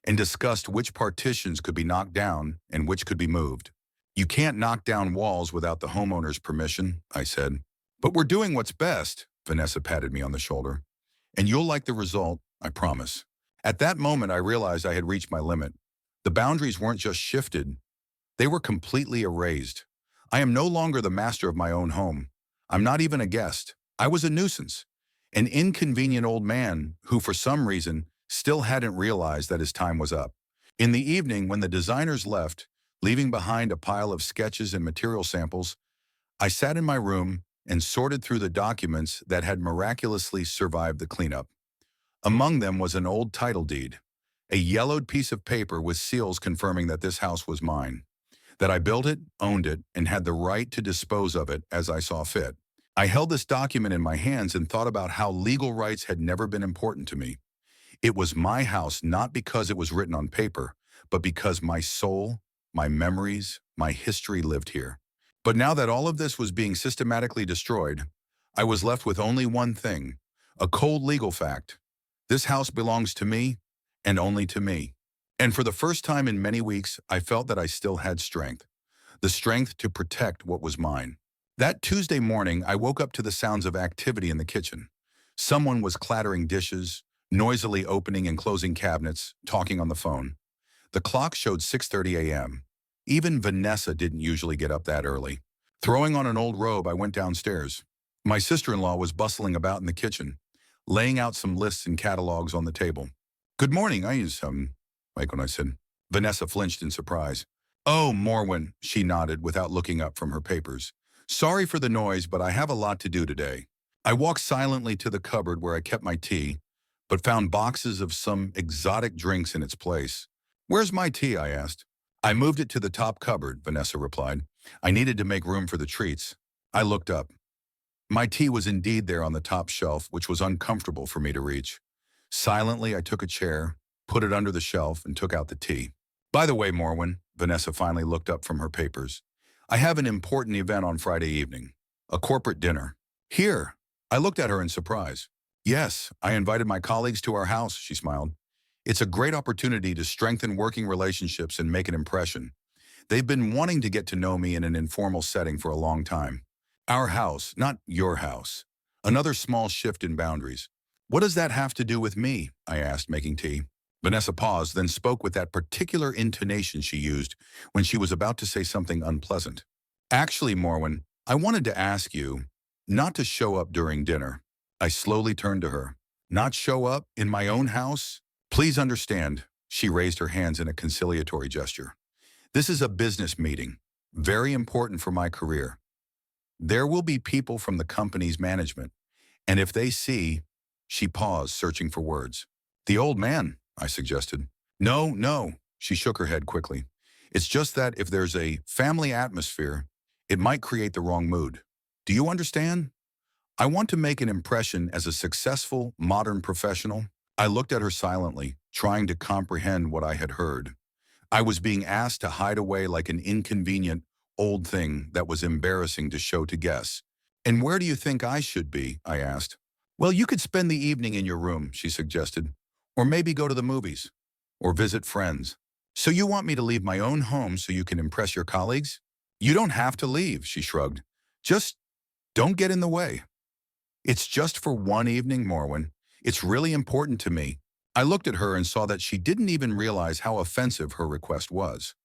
S1: and discussed which partitions could be knocked down and which could be moved. You can't knock down walls without the homeowner's permission, I said. But we're doing what's best, Vanessa patted me on the shoulder. And you'll like the result, I promise. At that moment, I realized I had reached my limit. The boundaries weren't just shifted, they were completely erased. I am no longer the master of my own home. I'm not even a guest. I was a nuisance, an inconvenient old man who, for some reason, still hadn't realized that his time was up. In the evening, when the designers left, leaving behind a pile of sketches and material samples, I sat in my room and sorted through the documents that had miraculously survived the cleanup. Among them was an old title deed, a yellowed piece of paper with seals confirming that this house was mine, that I built it, owned it, and had the right to dispose of it as I saw fit. I held this document in my hands and thought about how legal rights had never been important to me. It was my house not because it was written on paper, but because my soul, my memories, my history lived here. But now that all of this was being systematically destroyed, I was left with only one thing, a cold legal fact. This house belongs to me, and only to me. And for the first time in many weeks, I felt that I still had strength. The strength to protect what was mine. That Tuesday morning, I woke up to the sounds of activity in the kitchen. Someone was clattering dishes, noisily opening and closing cabinets, talking on the phone. The clock showed 6:30 a.m. Even Vanessa didn't usually get up that early. Throwing on an old robe, I went downstairs. My sister-in-law was bustling about in the kitchen, laying out some lists and catalogs on the table. Good morning, like when I said. Vanessa flinched in surprise. Oh, Morwen, she nodded without looking up from her papers. Sorry for the noise, but I have a lot to do today. I walked silently to the cupboard where I kept my tea, but found boxes of some exotic drinks in its place. Where's my tea? I asked. I moved it to the top cupboard, Vanessa replied. I needed to make room for the treats. I looked up. My tea was indeed there on the top shelf, which was uncomfortable for me to reach. Silently, I took a chair, put it under the shelf, and took out the tea. By the way, Morwen, Vanessa finally looked up from her papers. I have an important event on Friday evening. A corporate dinner. Here. I looked at her in surprise. Yes, I invited my colleagues to our house, she smiled. It's a great opportunity to strengthen working relationships and make an impression. They've been wanting to get to know me in an informal setting for a long time. Our house, not your house. Another small shift in boundaries. What does that have to do with me? I asked, making tea. Vanessa paused, then spoke with that particular intonation she used when she was about to say something unpleasant. Actually, Morwen, I wanted to ask you not to show up during dinner. I slowly turned to her. Not show up in my own house? Please understand, she raised her hands in a conciliatory gesture. This is a business meeting, very important for my career. There will be people from the company's management, and if they see, she paused, searching for words. The old man, I suggested. No, she shook her head quickly. It's just that if there's a family atmosphere, it might create the wrong mood. Do you understand? I want to make an impression as a successful, modern professional. I looked at her silently, trying to comprehend what I had heard. I was being asked to hide away like an inconvenient, old thing that was embarrassing to show to guests. And where do you think I should be? I asked. Well, you could spend the evening in your room, she suggested. Or maybe go to the movies. or visit friends. So you want me to leave my own home so you can impress your colleagues? You don't have to leave, she shrugged. Just don't get in the way. It's just for one evening, Morwen. It's really important to me. I looked at her and saw that she didn't even realize how offensive her request was.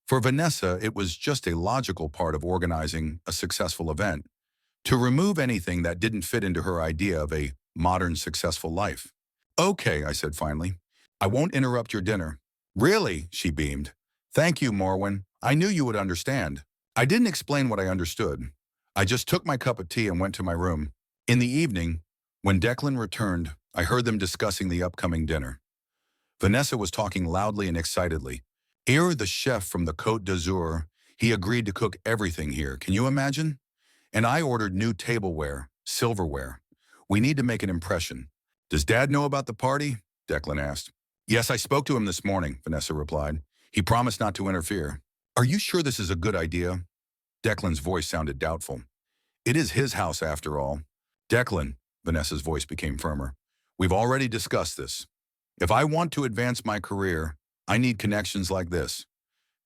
S1: For Vanessa, it was just a logical part of organizing a successful event, to remove anything that didn't fit into her idea of a modern successful life. Okay, I said finally. I won't interrupt your dinner. Really? She beamed. Thank you, Morwen. I knew you would understand. I didn't explain what I understood. I just took my cup of tea and went to my room. In the evening, when Declan returned, I heard them discussing the upcoming dinner. Vanessa was talking loudly and excitedly. Ere the chef from the Côte d'Azur, he agreed to cook everything here. Can you imagine? And I ordered new tableware, silverware. We need to make an impression. Does Dad know about the party? Declan asked. Yes, I spoke to him this morning, Vanessa replied. He promised not to interfere. Are you sure this is a good idea? Declan's voice sounded doubtful. It is his house after all. Declan, Vanessa's voice became firmer. We've already discussed this. If I want to advance my career, I need connections like this.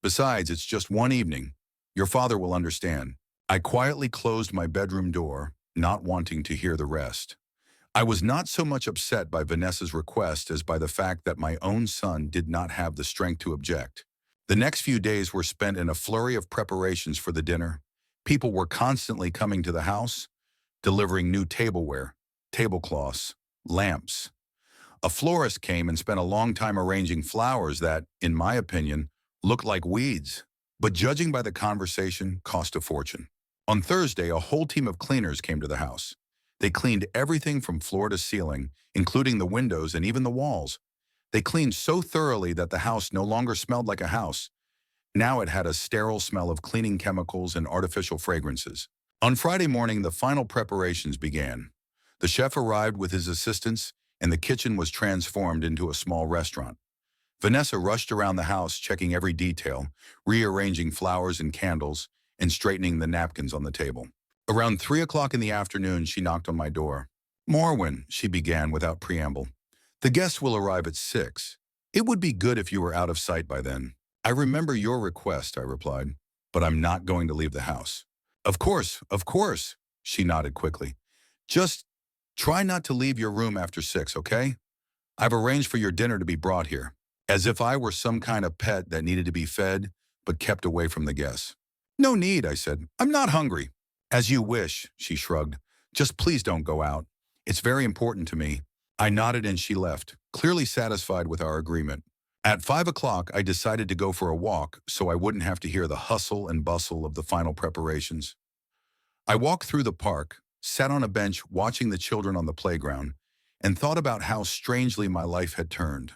S1: Besides, it's just one evening. Your father will understand. I quietly closed my bedroom door, not wanting to hear the rest. I was not so much upset by Vanessa's request as by the fact that my own son did not have the strength to object. The next few days were spent in a flurry of preparations for the dinner. People were constantly coming to the house, delivering new tableware, tablecloths, lamps. A florist came and spent a long time arranging flowers that, in my opinion, looked like weeds, but judging by the conversation, cost a fortune. On Thursday, a whole team of cleaners came to the house. They cleaned everything from floor to ceiling, including the windows and even the walls. They cleaned so thoroughly that the house no longer smelled like a house. Now it had a sterile smell of cleaning chemicals and artificial fragrances. On Friday morning, the final preparations began. The chef arrived with his assistants, and the kitchen was transformed into a small restaurant. Vanessa rushed around the house, checking every detail, rearranging flowers and candles, and straightening the napkins on the table. Around 3 o'clock in the afternoon, she knocked on my door. Morwen, she began without preamble. The guests will arrive at 6. It would be good if you were out of sight by then. I remember your request, I replied, but I'm not going to leave the house. Of course, she nodded quickly. Just try not to leave your room after 6, okay? I've arranged for your dinner to be brought here, as if I were some kind of pet that needed to be fed, but kept away from the guests. No need, I said. I'm not hungry. As you wish, she shrugged. Just please don't go out. It's very important to me. I nodded and she left, clearly satisfied with our agreement. At 5 o'clock, I decided to go for a walk so I wouldn't have to hear the hustle and bustle of the final preparations. I walked through the park, sat on a bench watching the children on the playground, and thought about how strangely my life had turned.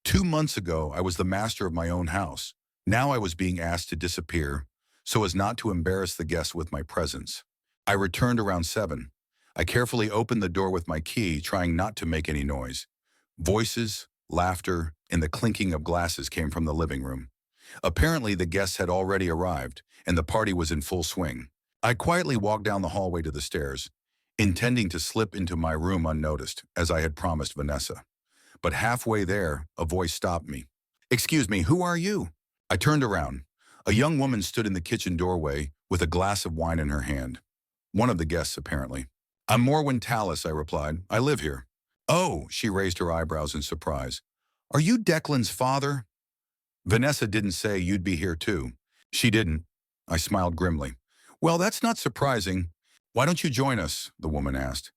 S1: 2 months ago, I was the master of my own house. Now I was being asked to disappear, so as not to embarrass the guests with my presence. I returned around 7. I carefully opened the door with my key, trying not to make any noise. Voices, laughter, and the clinking of glasses came from the living room. Apparently, the guests had already arrived, and the party was in full swing. I quietly walked down the hallway to the stairs, intending to slip into my room unnoticed, as I had promised Vanessa. But halfway there, a voice stopped me. "Excuse me, who are you?" I turned around. A young woman stood in the kitchen doorway with a glass of wine in her hand. One of the guests, apparently. "I'm Morwen Tallis," I replied. "I live here." "Oh," she raised her eyebrows in surprise. "Are you Declan's father?" Vanessa didn't say you'd be here too. She didn't. I smiled grimly. "Well, that's not surprising. Why don't you join us?" the woman asked.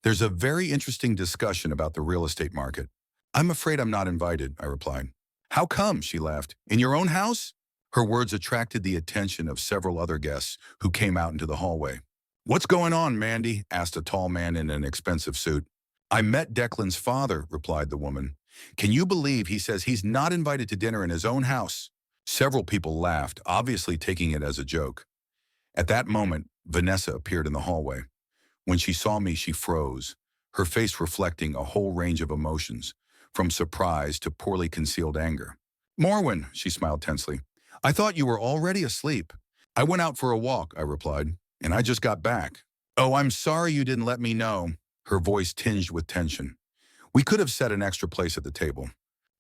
S1: "There's a very interesting discussion about the real estate market." "I'm afraid I'm not invited," I replied. "How come?" she laughed. "In your own house?" Her words attracted the attention of several other guests who came out into the hallway. "What's going on, Mandy?" asked a tall man in an expensive suit. "I met Declan's father," replied the woman. "Can you believe he says he's not invited to dinner in his own house?" Several people laughed, obviously taking it as a joke. At that moment, Vanessa appeared in the hallway. When she saw me, she froze, her face reflecting a whole range of emotions, from surprise to poorly concealed anger. "Morwen," she smiled tensely, "I thought you were already asleep." "I went out for a walk," I replied, "and I just got back." "Oh, I'm sorry you didn't let me know," her voice tinged with tension. "We could have set an extra place at the table."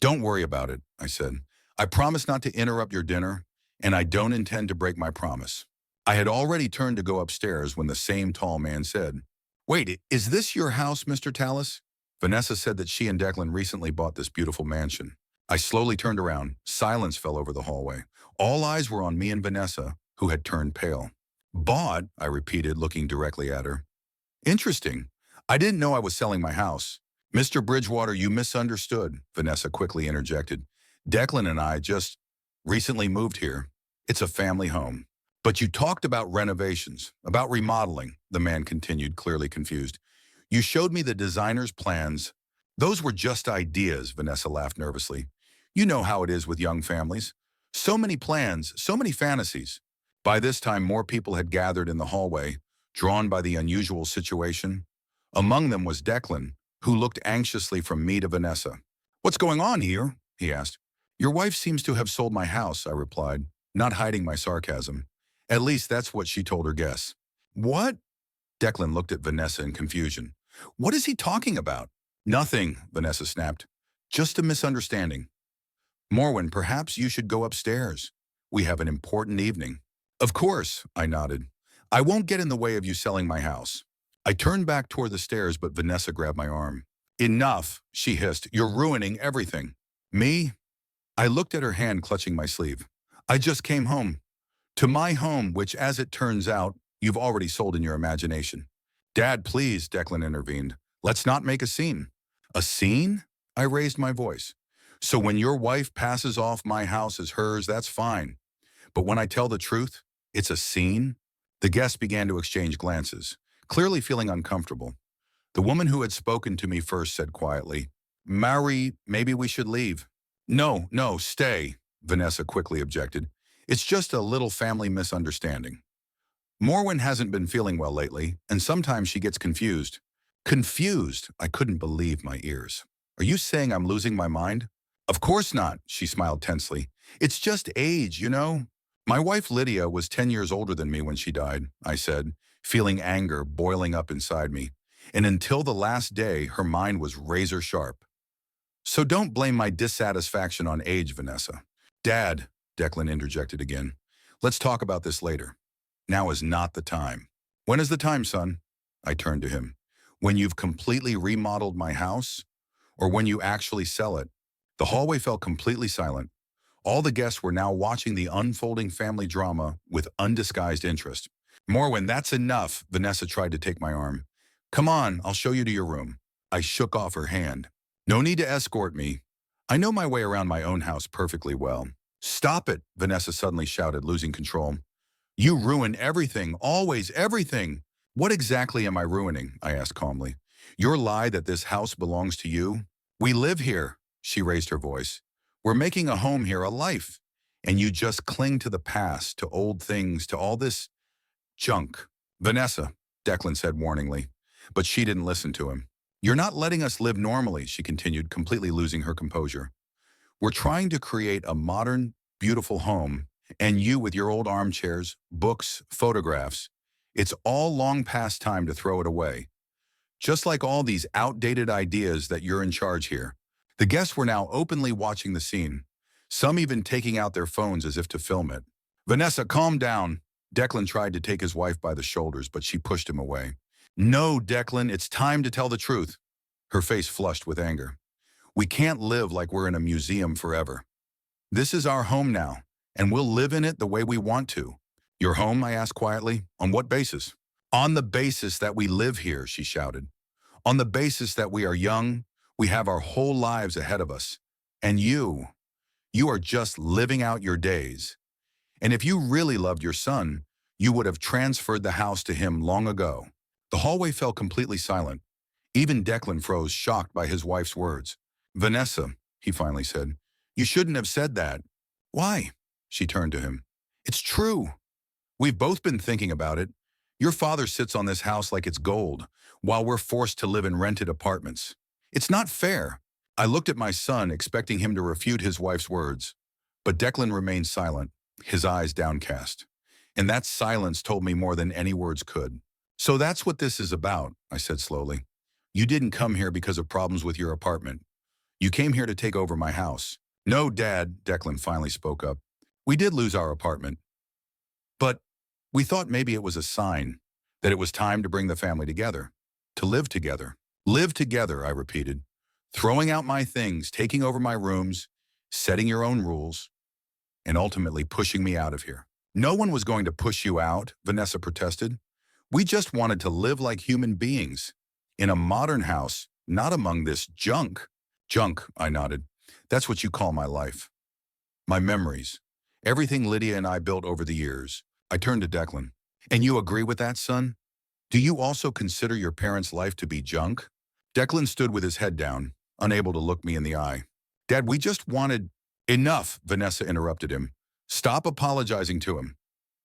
S1: Don't worry about it, I said. I promise not to interrupt your dinner, and I don't intend to break my promise. I had already turned to go upstairs when the same tall man said, Wait, is this your house, Mr. Tallis? Vanessa said that she and Declan recently bought this beautiful mansion. I slowly turned around. Silence fell over the hallway. All eyes were on me and Vanessa, who had turned pale. Bought, I repeated, looking directly at her. Interesting. I didn't know I was selling my house. Mr. Bridgewater, you misunderstood, Vanessa quickly interjected. Declan and I just recently moved here. It's a family home. But you talked about renovations, about remodeling, the man continued, clearly confused. You showed me the designer's plans. Those were just ideas, Vanessa laughed nervously. You know how it is with young families. So many plans, so many fantasies. By this time, more people had gathered in the hallway, drawn by the unusual situation. Among them was Declan, who looked anxiously from me to Vanessa. What's going on here? He asked. Your wife seems to have sold my house, I replied, not hiding my sarcasm. At least that's what she told her guests. What? Declan looked at Vanessa in confusion. What is he talking about? Nothing, Vanessa snapped. Just a misunderstanding. Morwen, perhaps you should go upstairs. We have an important evening. Of course, I nodded. I won't get in the way of you selling my house. I turned back toward the stairs, but Vanessa grabbed my arm. Enough, she hissed. You're ruining everything. Me? I looked at her hand clutching my sleeve. I just came home. To my home, which, as it turns out, you've already sold in your imagination. Dad, please, Declan intervened. Let's not make a scene. A scene? I raised my voice. So when your wife passes off my house as hers, that's fine. But when I tell the truth, it's a scene? The guests began to exchange glances, clearly feeling uncomfortable. The woman who had spoken to me first said quietly, Marie, maybe we should leave. No, stay, Vanessa quickly objected. It's just a little family misunderstanding. Morwen hasn't been feeling well lately, and sometimes she gets confused. Confused? I couldn't believe my ears. Are you saying I'm losing my mind? Of course not, she smiled tensely. It's just age, you know? My wife Lydia was 10 years older than me when she died, I said, feeling anger boiling up inside me. And until the last day, her mind was razor sharp. So don't blame my dissatisfaction on age, Vanessa. Dad, Declan interjected again. Let's talk about this later. Now is not the time. When is the time, son? I turned to him. When you've completely remodeled my house? Or when you actually sell it? The hallway fell completely silent. All the guests were now watching the unfolding family drama with undisguised interest. Morwen, that's enough, Vanessa tried to take my arm. Come on, I'll show you to your room. I shook off her hand. No need to escort me. I know my way around my own house perfectly well. Stop it, Vanessa suddenly shouted, losing control. You ruin everything, always everything. What exactly am I ruining? I asked calmly. Your lie that this house belongs to you? We live here, she raised her voice. We're making a home here, a life. And you just cling to the past, to old things, to all this junk. Vanessa, Declan said warningly, but she didn't listen to him. You're not letting us live normally, she continued, completely losing her composure. We're trying to create a modern, beautiful home, and you with your old armchairs, books, photographs, it's all long past time to throw it away. Just like all these outdated ideas that you're in charge here. The guests were now openly watching the scene, some even taking out their phones as if to film it. Vanessa, calm down. Declan tried to take his wife by the shoulders, but she pushed him away. No, Declan, it's time to tell the truth. Her face flushed with anger. We can't live like we're in a museum forever. This is our home now, and we'll live in it the way we want to. Your home, I asked quietly. On what basis? On the basis that we live here, she shouted. On the basis that we are young, we have our whole lives ahead of us. And you are just living out your days. And if you really loved your son, you would have transferred the house to him long ago. The hallway fell completely silent. Even Declan froze, shocked by his wife's words. Vanessa, he finally said, you shouldn't have said that. Why? She turned to him. It's true. We've both been thinking about it. Your father sits on this house like it's gold, while we're forced to live in rented apartments. It's not fair. I looked at my son, expecting him to refute his wife's words. But Declan remained silent, his eyes downcast. And that silence told me more than any words could. So that's what this is about, I said slowly. You didn't come here because of problems with your apartment. You came here to take over my house. No, Dad, Declan finally spoke up. We did lose our apartment, but we thought maybe it was a sign that it was time to bring the family together, to live together. Live together, I repeated, throwing out my things, taking over my rooms, setting your own rules, and ultimately pushing me out of here. No one was going to push you out, Vanessa protested. We just wanted to live like human beings, in a modern house, not among this junk. Junk, I nodded. That's what you call my life. My memories. Everything Lydia and I built over the years. I turned to Declan. And you agree with that, son? Do you also consider your parents' life to be junk? Declan stood with his head down, unable to look me in the eye. Dad, we just wanted— Enough, Vanessa interrupted him. Stop apologizing to him.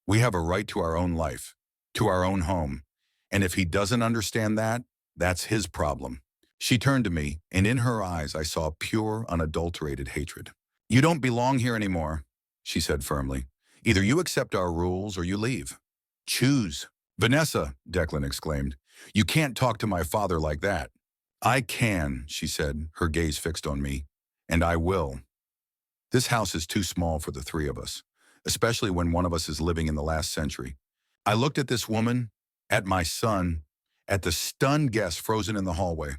S1: We have a right to our own life, to our own home. And if he doesn't understand that, that's his problem. She turned to me, and in her eyes I saw pure, unadulterated hatred. You don't belong here anymore, she said firmly. Either you accept our rules or you leave. Choose. Vanessa, Declan exclaimed. You can't talk to my father like that. I can, she said, her gaze fixed on me. And I will. This house is too small for the three of us, especially when one of us is living in the last century. I looked at this woman, at my son, at the stunned guest frozen in the hallway,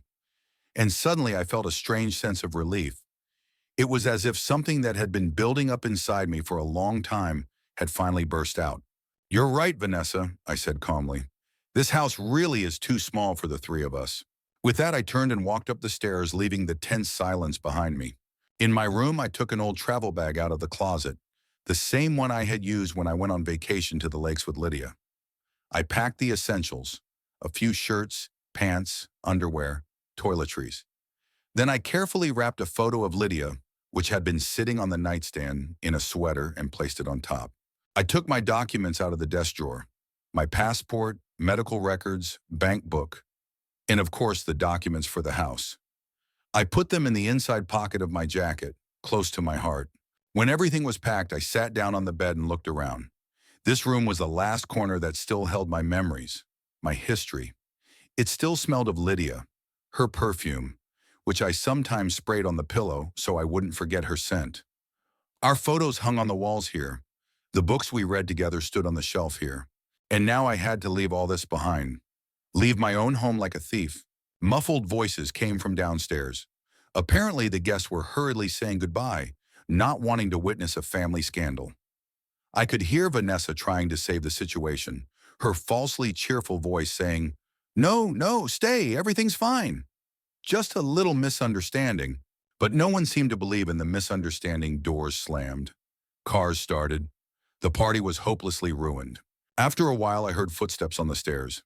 S1: and suddenly I felt a strange sense of relief. It was as if something that had been building up inside me for a long time had finally burst out. You're right, Vanessa, I said calmly. This house really is too small for the three of us. With that, I turned and walked up the stairs, leaving the tense silence behind me. In my room, I took an old travel bag out of the closet, the same one I had used when I went on vacation to the lakes with Lydia. I packed the essentials, a few shirts, pants, underwear, toiletries. Then I carefully wrapped a photo of Lydia, which had been sitting on the nightstand, in a sweater and placed it on top. I took my documents out of the desk drawer, my passport, medical records, bank book, and of course the documents for the house. I put them in the inside pocket of my jacket, close to my heart. When everything was packed, I sat down on the bed and looked around. This room was the last corner that still held my memories, my history. It still smelled of Lydia, her perfume, which I sometimes sprayed on the pillow so I wouldn't forget her scent. Our photos hung on the walls here. The books we read together stood on the shelf here. And now I had to leave all this behind. Leave my own home like a thief. Muffled voices came from downstairs. Apparently, the guests were hurriedly saying goodbye, not wanting to witness a family scandal. I could hear Vanessa trying to save the situation, her falsely cheerful voice saying, No, no, stay, everything's fine. Just a little misunderstanding, but no one seemed to believe in the misunderstanding. Doors slammed. Cars started. The party was hopelessly ruined. After a while, I heard footsteps on the stairs.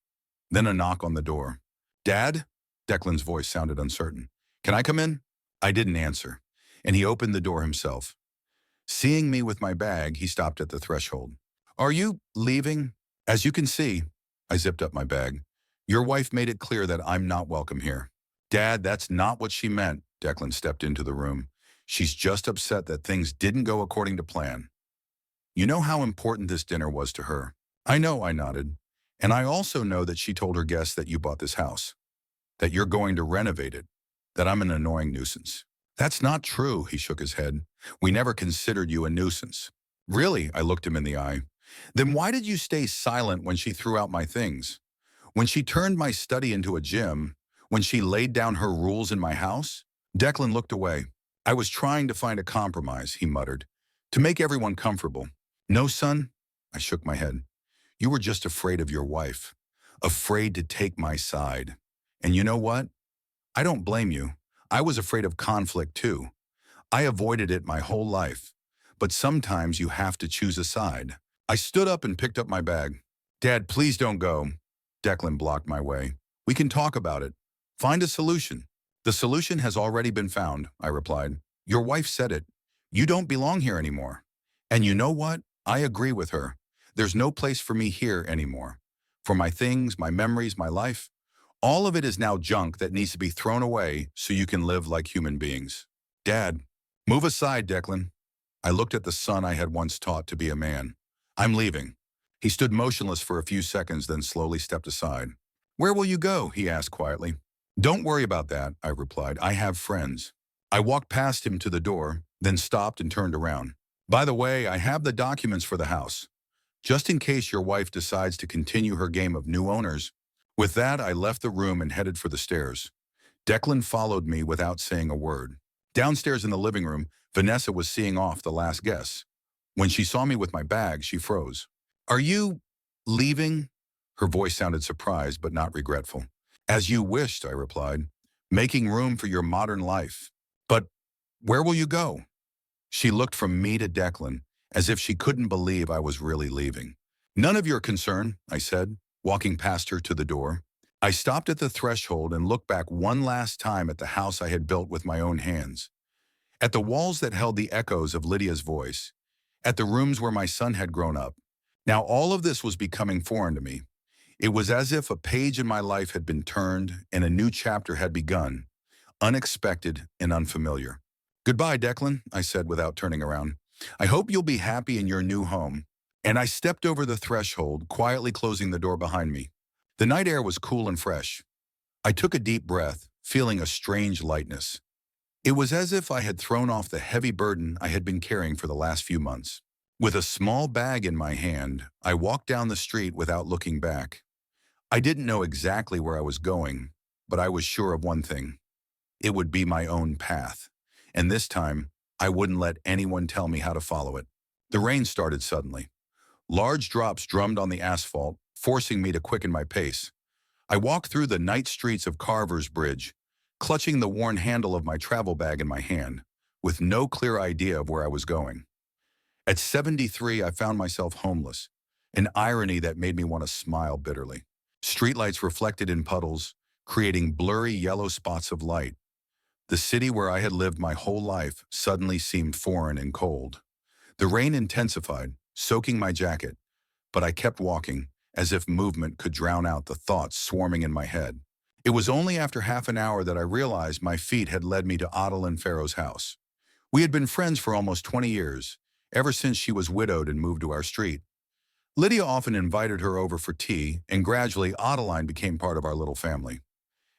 S1: Then a knock on the door. Dad? Declan's voice sounded uncertain. Can I come in? I didn't answer, and he opened the door himself. Seeing me with my bag, he stopped at the threshold. Are you leaving? As you can see, I zipped up my bag. Your wife made it clear that I'm not welcome here. Dad, that's not what she meant, Declan stepped into the room. She's just upset that things didn't go according to plan. You know how important this dinner was to her. I know, I nodded. And I also know that she told her guests that you bought this house, that you're going to renovate it, that I'm an annoying nuisance. That's not true, he shook his head. We never considered you a nuisance. Really, I looked him in the eye. Then why did you stay silent when she threw out my things? When she turned my study into a gym? When she laid down her rules in my house? Declan looked away. I was trying to find a compromise, he muttered, to make everyone comfortable. No, son, I shook my head. You were just afraid of your wife, afraid to take my side. And you know what? I don't blame you. I was afraid of conflict too. I avoided it my whole life. But sometimes you have to choose a side. I stood up and picked up my bag. Dad, please don't go. Declan blocked my way. We can talk about it. Find a solution. The solution has already been found, I replied. Your wife said it. You don't belong here anymore. And you know what? I agree with her. There's no place for me here anymore. For my things, my memories, my life. All of it is now junk that needs to be thrown away so you can live like human beings. Dad, move aside, Declan. I looked at the son I had once taught to be a man. I'm leaving. He stood motionless for a few seconds, then slowly stepped aside. Where will you go? He asked quietly. Don't worry about that, I replied. I have friends. I walked past him to the door, then stopped and turned around. By the way, I have the documents for the house, just in case your wife decides to continue her game of new owners. With that, I left the room and headed for the stairs. Declan followed me without saying a word. Downstairs in the living room, Vanessa was seeing off the last guests. When she saw me with my bag, she froze. "Are you leaving?" Her voice sounded surprised but not regretful. "As you wished," I replied, "making room for your modern life. But where will you go?" She looked from me to Declan, as if she couldn't believe I was really leaving. "None of your concern," I said, walking past her to the door. I stopped at the threshold and looked back one last time at the house I had built with my own hands, at the walls that held the echoes of Lydia's voice, at the rooms where my son had grown up. Now all of this was becoming foreign to me. It was as if a page in my life had been turned and a new chapter had begun, unexpected and unfamiliar. "Goodbye, Declan," I said without turning around. "I hope you'll be happy in your new home." And I stepped over the threshold, quietly closing the door behind me. The night air was cool and fresh. I took a deep breath, feeling a strange lightness. It was as if I had thrown off the heavy burden I had been carrying for the last few months. With a small bag in my hand, I walked down the street without looking back. I didn't know exactly where I was going, but I was sure of one thing. It would be my own path. And this time, I wouldn't let anyone tell me how to follow it. The rain started suddenly. Large drops drummed on the asphalt, forcing me to quicken my pace. I walked through the night streets of Carver's Bridge, clutching the worn handle of my travel bag in my hand, with no clear idea of where I was going. At 73, I found myself homeless, an irony that made me want to smile bitterly. Streetlights reflected in puddles, creating blurry yellow spots of light. The city where I had lived my whole life suddenly seemed foreign and cold. The rain intensified, soaking my jacket, but I kept walking, as if movement could drown out the thoughts swarming in my head. It was only after half an hour that I realized my feet had led me to Adeline Farrow's house. We had been friends for almost 20 years, ever since she was widowed and moved to our street. Lydia often invited her over for tea, and gradually Adeline became part of our little family.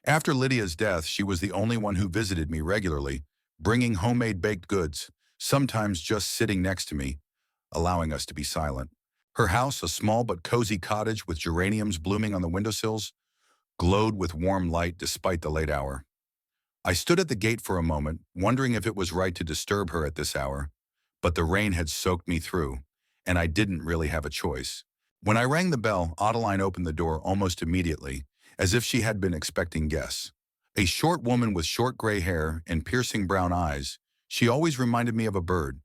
S1: After Lydia's death, she was the only one who visited me regularly, bringing homemade baked goods, sometimes just sitting next to me, allowing us to be silent. Her house, a small but cozy cottage with geraniums blooming on the windowsills, glowed with warm light despite the late hour. I stood at the gate for a moment, wondering if it was right to disturb her at this hour, but the rain had soaked me through, and I didn't really have a choice. When I rang the bell, Adeline opened the door almost immediately, as if she had been expecting guests. A short woman with short gray hair and piercing brown eyes, she always reminded me of a bird,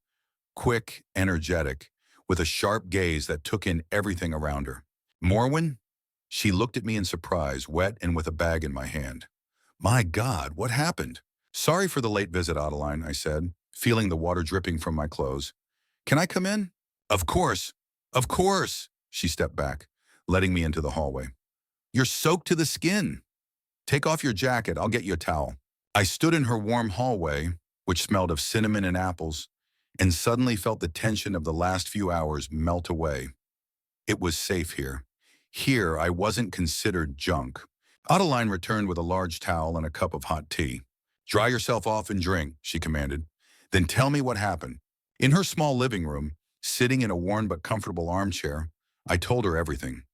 S1: quick, energetic, with a sharp gaze that took in everything around her. "Morwen?" She looked at me in surprise, wet and with a bag in my hand. "My God, what happened?" "Sorry for the late visit, Adeline," I said, feeling the water dripping from my clothes. "Can I come in?" "Of course. Of course." She stepped back, letting me into the hallway. "You're soaked to the skin." "Take off your jacket, I'll get you a towel." I stood in her warm hallway, which smelled of cinnamon and apples, and suddenly felt the tension of the last few hours melt away. It was safe here. Here, I wasn't considered junk. Adeline returned with a large towel and a cup of hot tea. "Dry yourself off and drink," she commanded. "Then tell me what happened." In her small living room, sitting in a worn but comfortable armchair, I told her everything.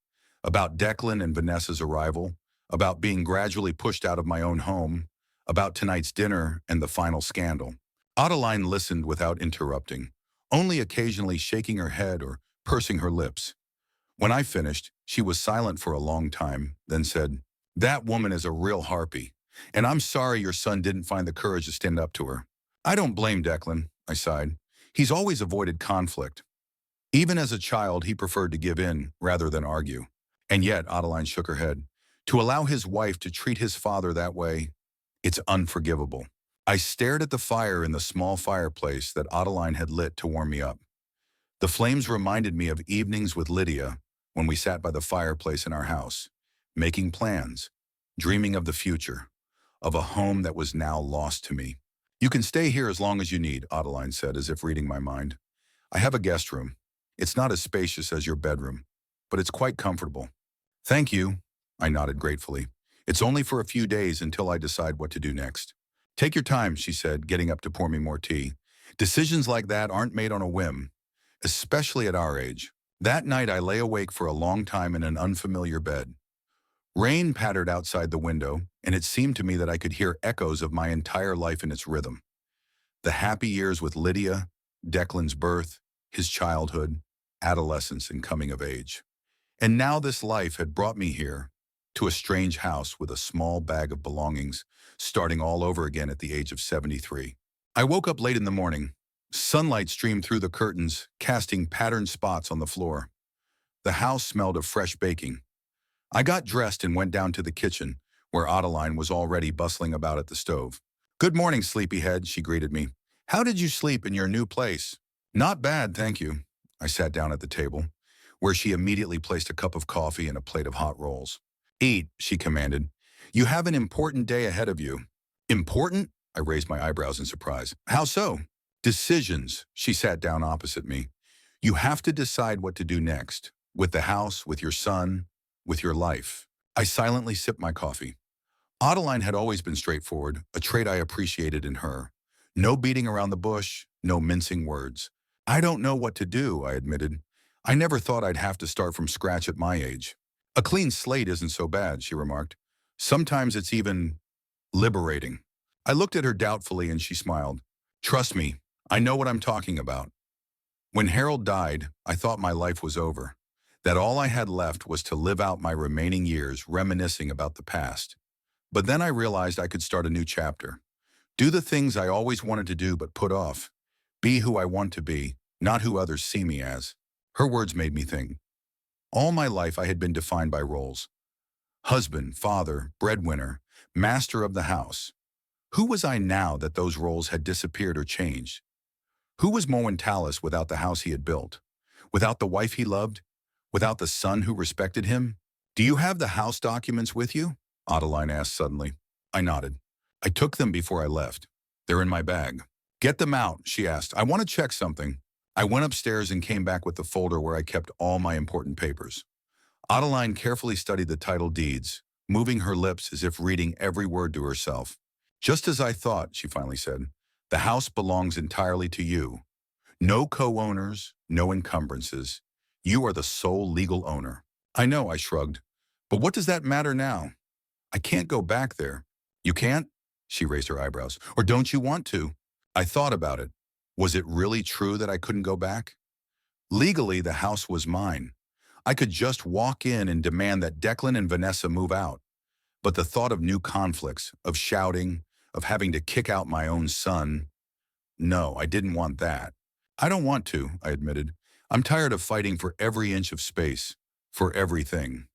S1: About Declan and Vanessa's arrival, about being gradually pushed out of my own home, about tonight's dinner and the final scandal. Adeline listened without interrupting, only occasionally shaking her head or pursing her lips. When I finished, she was silent for a long time, then said, "That woman is a real harpy, and I'm sorry your son didn't find the courage to stand up to her." "I don't blame Declan," I sighed. "He's always avoided conflict. Even as a child, he preferred to give in rather than argue." And yet, Adeline shook her head, to allow his wife to treat his father that way, it's unforgivable. I stared at the fire in the small fireplace that Adeline had lit to warm me up. The flames reminded me of evenings with Lydia when we sat by the fireplace in our house, making plans, dreaming of the future, of a home that was now lost to me. "You can stay here as long as you need," Adeline said, as if reading my mind. "I have a guest room. It's not as spacious as your bedroom, but it's quite comfortable." "Thank you," I nodded gratefully. "It's only for a few days until I decide what to do next." Take your time, she said, getting up to pour me more tea. Decisions like that aren't made on a whim, especially at our age. That night, I lay awake for a long time in an unfamiliar bed. Rain pattered outside the window, and it seemed to me that I could hear echoes of my entire life in its rhythm. The happy years with Lydia, Declan's birth, his childhood, adolescence, and coming of age. And now this life had brought me here, to a strange house with a small bag of belongings, starting all over again at the age of 73. I woke up late in the morning. Sunlight streamed through the curtains, casting patterned spots on the floor. The house smelled of fresh baking. I got dressed and went down to the kitchen, where Adeline was already bustling about at the stove. "Good morning, sleepyhead," she greeted me. "How did you sleep in your new place?" "Not bad, thank you." I sat down at the table, where she immediately placed a cup of coffee and a plate of hot rolls. "Eat," she commanded. "You have an important day ahead of you." "Important?" I raised my eyebrows in surprise. "How so?" "Decisions." She sat down opposite me. "You have to decide what to do next, with the house, with your son, with your life." I silently sipped my coffee. Adeline had always been straightforward, a trait I appreciated in her. No beating around the bush, no mincing words. "I don't know what to do," I admitted. "I never thought I'd have to start from scratch at my age." "A clean slate isn't so bad," she remarked. "Sometimes it's even liberating." I looked at her doubtfully and she smiled. "Trust me, I know what I'm talking about. When Harold died, I thought my life was over, that all I had left was to live out my remaining years reminiscing about the past. But then I realized I could start a new chapter. Do the things I always wanted to do but put off. Be who I want to be, not who others see me as." Her words made me think. All my life I had been defined by roles. Husband, father, breadwinner, master of the house. Who was I now that those roles had disappeared or changed? Who was Moen Tallis without the house he had built? Without the wife he loved? Without the son who respected him? "Do you have the house documents with you?" Adeline asked suddenly. I nodded. "I took them before I left. They're in my bag." "Get them out," she asked. "I want to check something." I went upstairs and came back with the folder where I kept all my important papers. Adeline carefully studied the title deeds, moving her lips as if reading every word to herself. "Just as I thought," she finally said. "The house belongs entirely to you. No co-owners, no encumbrances. You are the sole legal owner." "I know," I shrugged. "But what does that matter now? I can't go back there." "You can't?" She raised her eyebrows. "Or don't you want to?" I thought about it. Was it really true that I couldn't go back? Legally, the house was mine. I could just walk in and demand that Declan and Vanessa move out. But the thought of new conflicts, of shouting, of having to kick out my own son, no, I didn't want that. "I don't want to," I admitted. "I'm tired of fighting for every inch of space, for everything.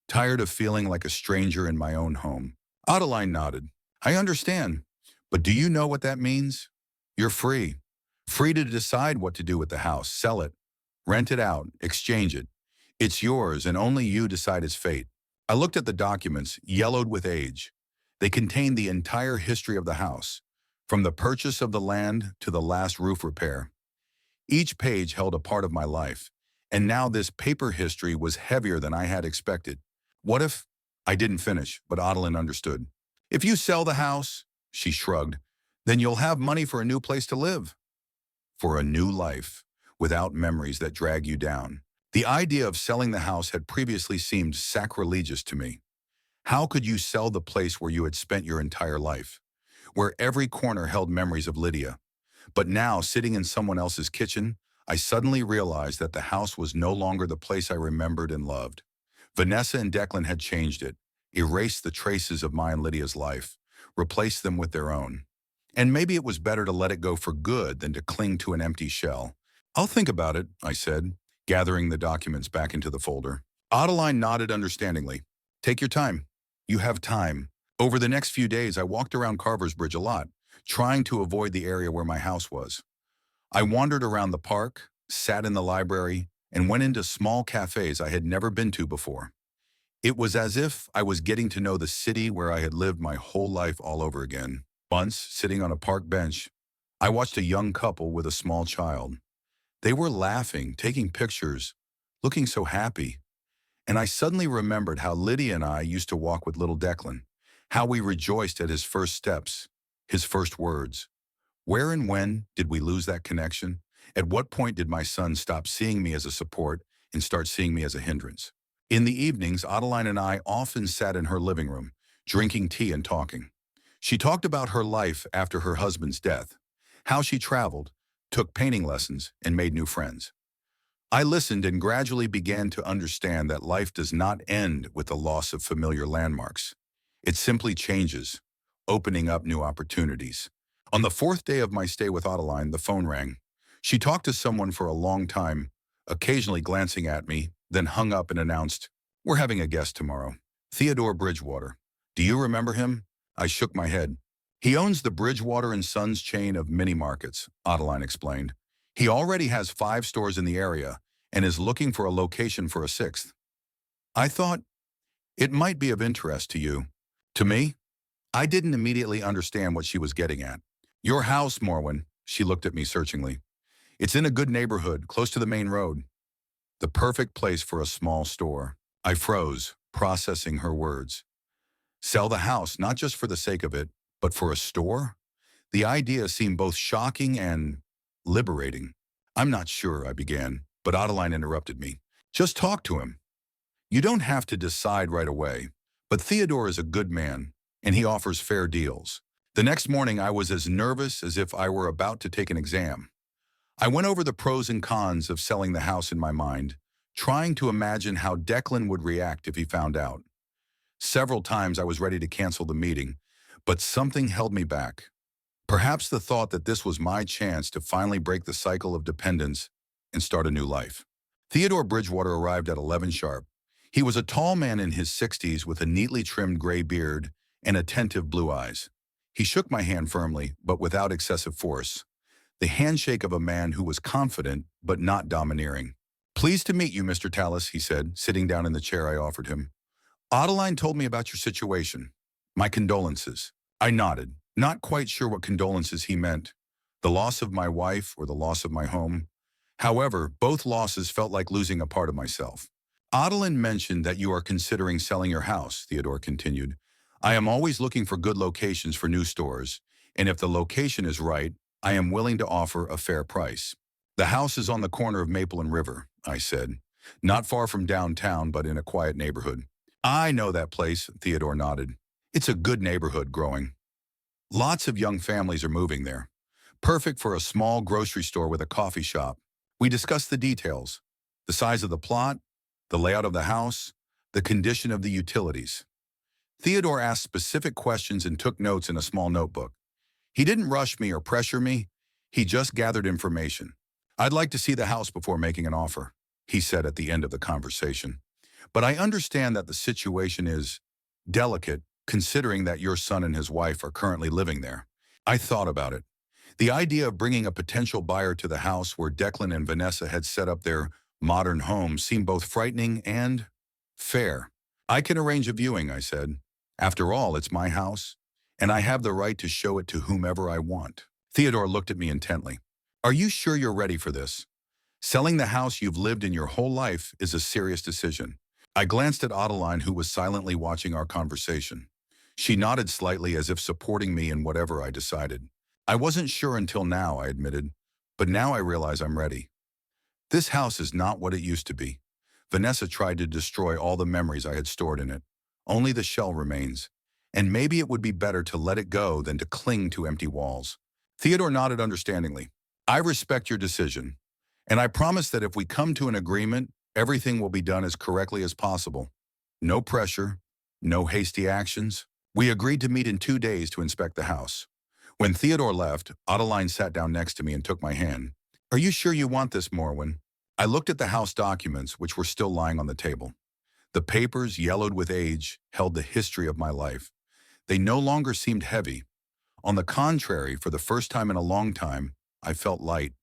S1: Tired of feeling like a stranger in my own home." Adeline nodded. "I understand. But do you know what that means? You're free. Free to decide what to do with the house, sell it, rent it out, exchange it. It's yours and only you decide its fate." I looked at the documents, yellowed with age. They contained the entire history of the house, from the purchase of the land to the last roof repair. Each page held a part of my life, and now this paper history was heavier than I had expected. "What if—" I didn't finish, but Adeline understood. "If you sell the house," she shrugged, "then you'll have money for a new place to live. For a new life, without memories that drag you down." The idea of selling the house had previously seemed sacrilegious to me. How could you sell the place where you had spent your entire life, where every corner held memories of Lydia? But now, sitting in someone else's kitchen, I suddenly realized that the house was no longer the place I remembered and loved. Vanessa and Declan had changed it, erased the traces of my and Lydia's life, replaced them with their own. And maybe it was better to let it go for good than to cling to an empty shell. "I'll think about it," I said, gathering the documents back into the folder. Adeline nodded understandingly. "Take your time. You have time." Over the next few days, I walked around Carver's Bridge a lot, trying to avoid the area where my house was. I wandered around the park, sat in the library, and went into small cafes I had never been to before. It was as if I was getting to know the city where I had lived my whole life all over again. Once, sitting on a park bench, I watched a young couple with a small child. They were laughing, taking pictures, looking so happy. And I suddenly remembered how Lydia and I used to walk with little Declan, how we rejoiced at his first steps, His first words. Where and when did we lose that connection? At what point did my son stop seeing me as a support and start seeing me as a hindrance? In the evenings, Adeline and I often sat in her living room, drinking tea and talking. She talked about her life after her husband's death, how she traveled, took painting lessons, and made new friends. I listened and gradually began to understand that life does not end with the loss of familiar landmarks. It simply changes, opening up new opportunities. On the fourth day of my stay with Adeline, the phone rang. She talked to someone for a long time, occasionally glancing at me, then hung up and announced, "We're having a guest tomorrow. Theodore Bridgewater. Do you remember him?" I shook my head. "He owns the Bridgewater and Sons chain of mini markets," Adeline explained. "He already has 5 stores in the area and is looking for a location for a 6th. I thought it might be of interest to you." To me, I didn't immediately understand what she was getting at. "Your house, Morwen," she looked at me searchingly. "It's in a good neighborhood, close to the main road. The perfect place for a small store." I froze, processing her words. Sell the house, not just for the sake of it, but for a store? The idea seemed both shocking and liberating. "I'm not sure," I began, but Adeline interrupted me. "Just talk to him. You don't have to decide right away. But Theodore is a good man, and he offers fair deals." The next morning, I was as nervous as if I were about to take an exam. I went over the pros and cons of selling the house in my mind, trying to imagine how Declan would react if he found out. Several times I was ready to cancel the meeting, but something held me back. Perhaps the thought that this was my chance to finally break the cycle of dependence and start a new life. Theodore Bridgewater arrived at 11 sharp. He was a tall man in his 60s with a neatly trimmed gray beard and attentive blue eyes. He shook my hand firmly, but without excessive force. The handshake of a man who was confident, but not domineering. "Pleased to meet you, Mr. Tallis," he said, sitting down in the chair I offered him. "Adeline told me about your situation. My condolences." I nodded, not quite sure what condolences he meant. The loss of my wife or the loss of my home. However, both losses felt like losing a part of myself. "Adeline mentioned that you are considering selling your house," Theodore continued. "I am always looking for good locations for new stores, and if the location is right, I am willing to offer a fair price." "The house is on the corner of Maple and River," I said. "Not far from downtown, but in a quiet neighborhood." "I know that place," Theodore nodded. "It's a good neighborhood growing. Lots of young families are moving there. Perfect for a small grocery store with a coffee shop." We discussed the details, the size of the plot, the layout of the house, the condition of the utilities. Theodore asked specific questions and took notes in a small notebook. He didn't rush me or pressure me. He just gathered information. "I'd like to see the house before making an offer," he said at the end of the conversation. "But I understand that the situation is delicate, considering that your son and his wife are currently living there." I thought about it. The idea of bringing a potential buyer to the house where Declan and Vanessa had set up their modern home seemed both frightening and fair. "I can arrange a viewing," I said. "After all, it's my house, and I have the right to show it to whomever I want." Theodore looked at me intently. "Are you sure you're ready for this? Selling the house you've lived in your whole life is a serious decision." I glanced at Adeline, who was silently watching our conversation. She nodded slightly as if supporting me in whatever I decided. "I wasn't sure until now," I admitted, "but now I realize I'm ready. This house is not what it used to be. Vanessa tried to destroy all the memories I had stored in it. Only the shell remains, and maybe it would be better to let it go than to cling to empty walls." Theodore nodded understandingly. "I respect your decision, and I promise that if we come to an agreement, everything will be done as correctly as possible. No pressure, no hasty actions." We agreed to meet in 2 days to inspect the house. When Theodore left, Adeline sat down next to me and took my hand. "Are you sure you want this, Morwen?" I looked at the house documents, which were still lying on the table. The papers, yellowed with age, held the history of my life. They no longer seemed heavy. On the contrary, for the first time in a long time, I felt light.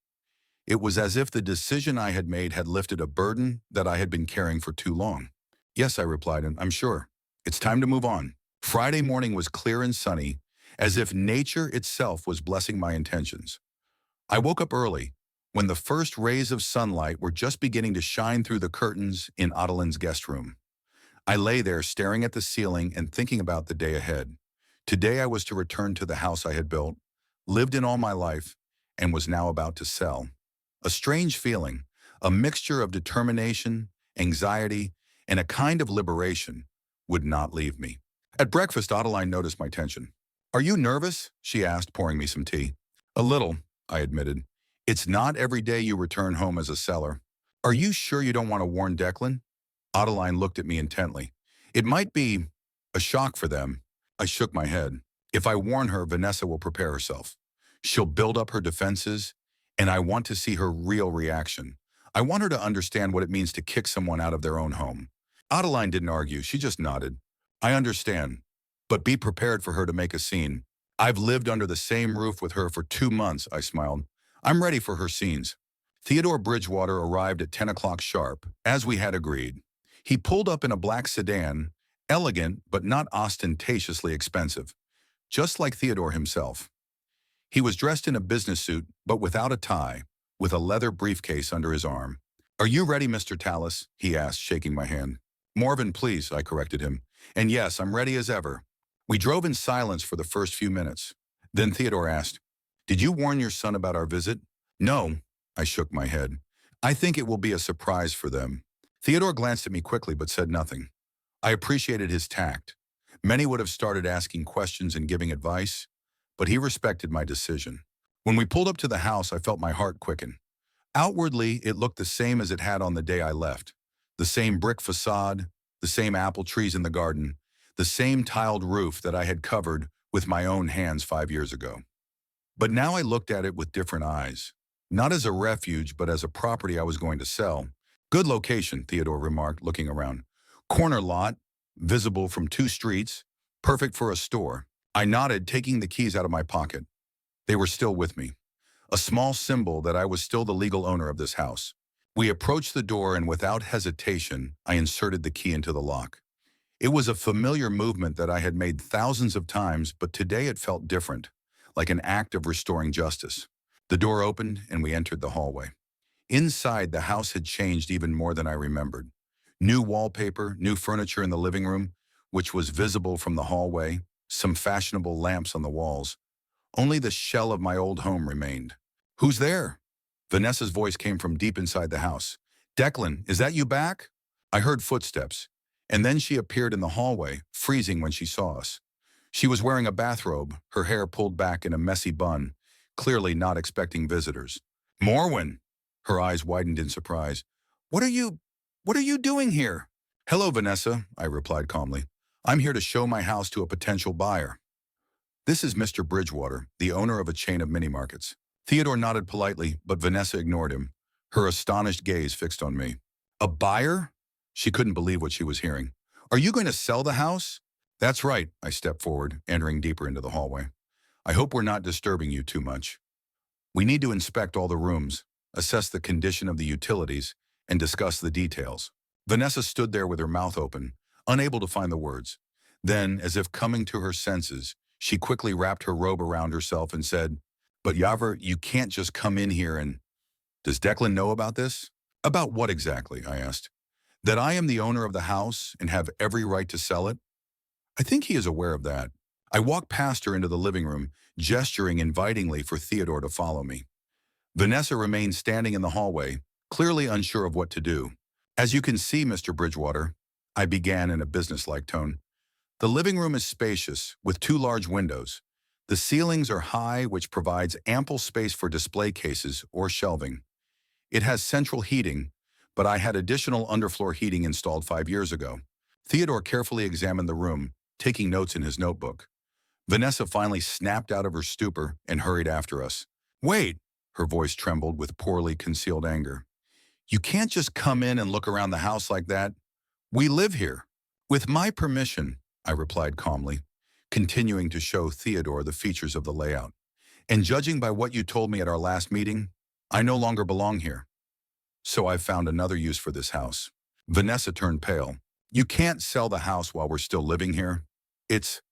S1: It was as if the decision I had made had lifted a burden that I had been carrying for too long. "Yes," I replied, "and I'm sure. It's time to move on." Friday morning was clear and sunny, as if nature itself was blessing my intentions. I woke up early, when the first rays of sunlight were just beginning to shine through the curtains in Adeline's guest room. I lay there staring at the ceiling and thinking about the day ahead. Today I was to return to the house I had built, lived in all my life, and was now about to sell. A strange feeling, a mixture of determination, anxiety, and a kind of liberation, would not leave me. At breakfast, Adeline noticed my tension. "Are you nervous?" she asked, pouring me some tea. "A little," I admitted. "It's not every day you return home as a seller. Are you sure you don't want to warn Declan?" Adeline looked at me intently. "It might be a shock for them." I shook my head. "If I warn her, Vanessa will prepare herself. She'll build up her defenses, and I want to see her real reaction. I want her to understand what it means to kick someone out of their own home." Adeline didn't argue. She just nodded. "I understand, but be prepared for her to make a scene. I've lived under the same roof with her for 2 months," I smiled. "I'm ready for her scenes." Theodore Bridgewater arrived at 10 o'clock sharp, as we had agreed. He pulled up in a black sedan, elegant but not ostentatiously expensive, just like Theodore himself. He was dressed in a business suit, but without a tie, with a leather briefcase under his arm. "Are you ready, Mr. Tallis?" he asked, shaking my hand. "Morven, please," I corrected him. "And yes, I'm ready as ever." We drove in silence for the first few minutes. Then Theodore asked, "Did you warn your son about our visit?" "No," I shook my head. "I think it will be a surprise for them." Theodore glanced at me quickly but said nothing. I appreciated his tact. Many would have started asking questions and giving advice, but he respected my decision. When we pulled up to the house, I felt my heart quicken. Outwardly, it looked the same as it had on the day I left. The same brick facade, the same apple trees in the garden, the same tiled roof that I had covered with my own hands 5 years ago. But now I looked at it with different eyes. Not as a refuge, but as a property I was going to sell. "Good location," Theodore remarked, looking around. "Corner lot, visible from 2 streets, perfect for a store." I nodded, taking the keys out of my pocket. They were still with me. A small symbol that I was still the legal owner of this house. We approached the door, and without hesitation, I inserted the key into the lock. It was a familiar movement that I had made thousands of times, but today it felt different, like an act of restoring justice. The door opened, and we entered the hallway. Inside, the house had changed even more than I remembered. New wallpaper, new furniture in the living room, which was visible from the hallway, some fashionable lamps on the walls. Only the shell of my old home remained. "Who's there?" Vanessa's voice came from deep inside the house. "Declan, is that you back?" I heard footsteps, and then she appeared in the hallway, freezing when she saw us. She was wearing a bathrobe, her hair pulled back in a messy bun, clearly not expecting visitors. "Morwen!" Her eyes widened in surprise. What are you doing here?" "Hello, Vanessa," I replied calmly. "I'm here to show my house to a potential buyer." "This is Mr. Bridgewater, the owner of a chain of mini-markets." Theodore nodded politely, but Vanessa ignored him, her astonished gaze fixed on me. "A buyer?" She couldn't believe what she was hearing. "Are you going to sell the house?" "That's right," I stepped forward, entering deeper into the hallway. "I hope we're not disturbing you too much. We need to inspect all the rooms, assess the condition of the utilities, and discuss the details." Vanessa stood there with her mouth open, unable to find the words. Then, as if coming to her senses, she quickly wrapped her robe around herself and said, "But Yavor, you can't just come in here and—" "Does Declan know about this?" "About what exactly?" I asked. "That I am the owner of the house and have every right to sell it?" "I think he is aware of that." I walked past her into the living room, gesturing invitingly for Theodore to follow me. Vanessa remained standing in the hallway, clearly unsure of what to do. "As you can see, Mr. Bridgewater," I began in a businesslike tone, "the living room is spacious, with 2 large windows. The ceilings are high, which provides ample space for display cases or shelving. It has central heating, but I had additional underfloor heating installed 5 years ago." Theodore carefully examined the room, taking notes in his notebook. Vanessa finally snapped out of her stupor and hurried after us. "Wait!" Her voice trembled with poorly concealed anger. "You can't just come in and look around the house like that. We live here." "With my permission," I replied calmly, continuing to show Theodore the features of the layout. "And judging by what you told me at our last meeting, I no longer belong here. So I've found another use for this house." Vanessa turned pale. "You can't sell the house while we're still living here. It's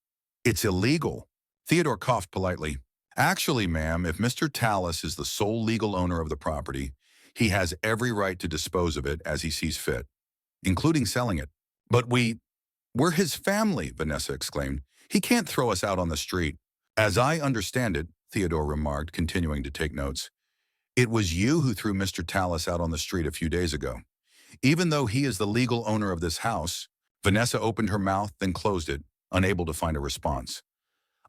S1: illegal." Theodore coughed politely. "Actually, ma'am, if Mr. Tallis is the sole legal owner of the property, he has every right to dispose of it as he sees fit, including selling it." "But we're his family," Vanessa exclaimed. He can't throw us out on the street. As I understand it, Theodore remarked, continuing to take notes, it was you who threw Mr. Tallis out on the street a few days ago. Even though he is the legal owner of this house, Vanessa opened her mouth, then closed it, unable to find a response.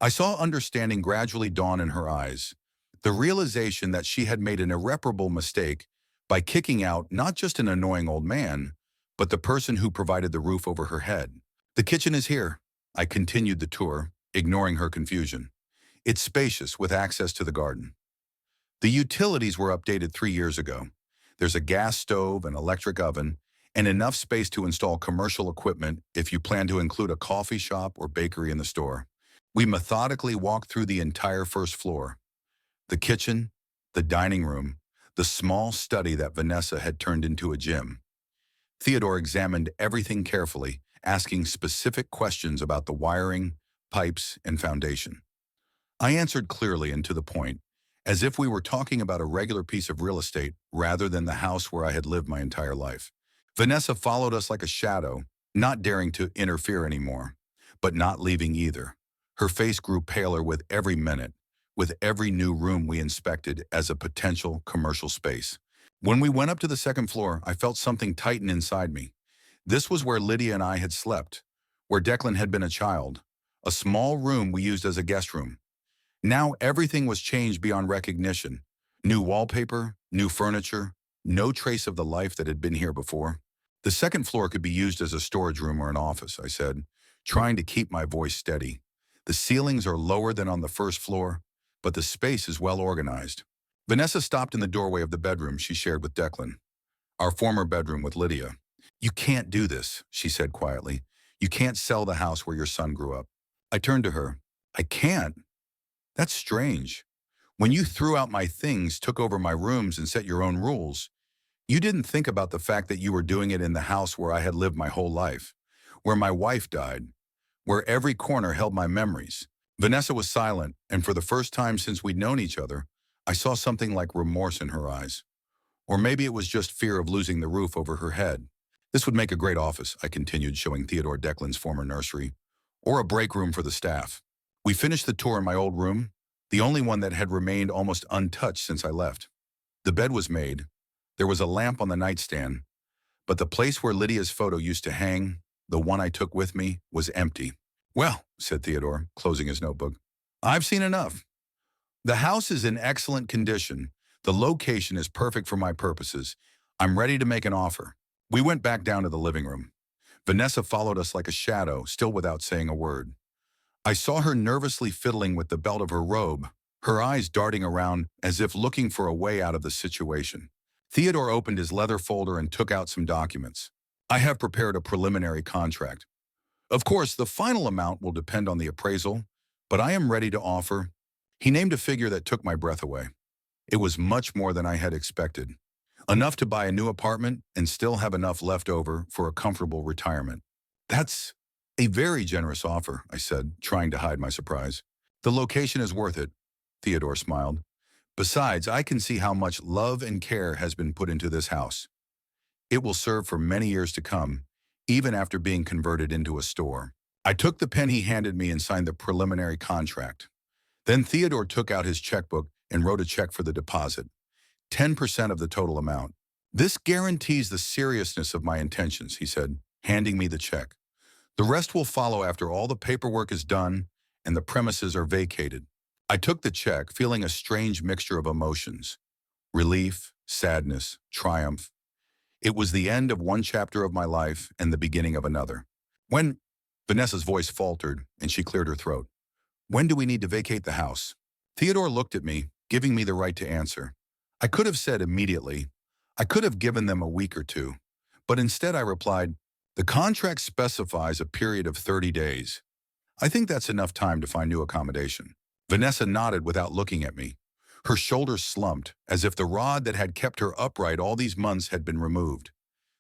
S1: I saw understanding gradually dawn in her eyes, the realization that she had made an irreparable mistake by kicking out not just an annoying old man, but the person who provided the roof over her head. The kitchen is here. I continued the tour, ignoring her confusion. It's spacious with access to the garden. The utilities were updated 3 years ago. There's a gas stove, an electric oven, and enough space to install commercial equipment if you plan to include a coffee shop or bakery in the store. We methodically walked through the entire first floor. The kitchen, the dining room, the small study that Vanessa had turned into a gym. Theodore examined everything carefully, asking specific questions about the wiring, pipes, and foundation. I answered clearly and to the point, as if we were talking about a regular piece of real estate rather than the house where I had lived my entire life. Vanessa followed us like a shadow, not daring to interfere anymore, but not leaving either. Her face grew paler with every minute, with every new room we inspected as a potential commercial space. When we went up to the second floor, I felt something tighten inside me. This was where Lydia and I had slept, where Declan had been a child, a small room we used as a guest room. Now everything was changed beyond recognition. New wallpaper, new furniture, no trace of the life that had been here before. The second floor could be used as a storage room or an office, I said, trying to keep my voice steady. The ceilings are lower than on the first floor, but the space is well organized. Vanessa stopped in the doorway of the bedroom she shared with Declan, our former bedroom with Lydia. You can't do this, she said quietly. You can't sell the house where your son grew up. I turned to her. I can't? That's strange. When you threw out my things, took over my rooms, and set your own rules, you didn't think about the fact that you were doing it in the house where I had lived my whole life, where my wife died, where every corner held my memories. Vanessa was silent, and for the first time since we'd known each other, I saw something like remorse in her eyes. Or maybe it was just fear of losing the roof over her head. This would make a great office, I continued, showing Theodore Declan's former nursery, or a break room for the staff. We finished the tour in my old room, the only one that had remained almost untouched since I left. The bed was made. There was a lamp on the nightstand, but the place where Lydia's photo used to hang, the one I took with me, was empty. Well, said Theodore, closing his notebook, I've seen enough. The house is in excellent condition. The location is perfect for my purposes. I'm ready to make an offer. We went back down to the living room. Vanessa followed us like a shadow, still without saying a word. I saw her nervously fiddling with the belt of her robe, her eyes darting around as if looking for a way out of the situation. Theodore opened his leather folder and took out some documents. I have prepared a preliminary contract. Of course, the final amount will depend on the appraisal, but I am ready to offer. He named a figure that took my breath away. It was much more than I had expected. Enough to buy a new apartment and still have enough left over for a comfortable retirement. That's a very generous offer, I said, trying to hide my surprise. The location is worth it, Theodore smiled. Besides, I can see how much love and care has been put into this house. It will serve for many years to come, even after being converted into a store. I took the pen he handed me and signed the preliminary contract. Then Theodore took out his checkbook and wrote a check for the deposit, 10% of the total amount. This guarantees the seriousness of my intentions, he said, handing me the check. The rest will follow after all the paperwork is done and the premises are vacated. I took the check, feeling a strange mixture of emotions. Relief, sadness, triumph. It was the end of one chapter of my life and the beginning of another. When Vanessa's voice faltered and she cleared her throat. When do we need to vacate the house? Theodore looked at me, giving me the right to answer. I could have said immediately. I could have given them a week or two. But instead I replied, the contract specifies a period of 30 days. I think that's enough time to find new accommodation. Vanessa nodded without looking at me. Her shoulders slumped, as if the rod that had kept her upright all these months had been removed.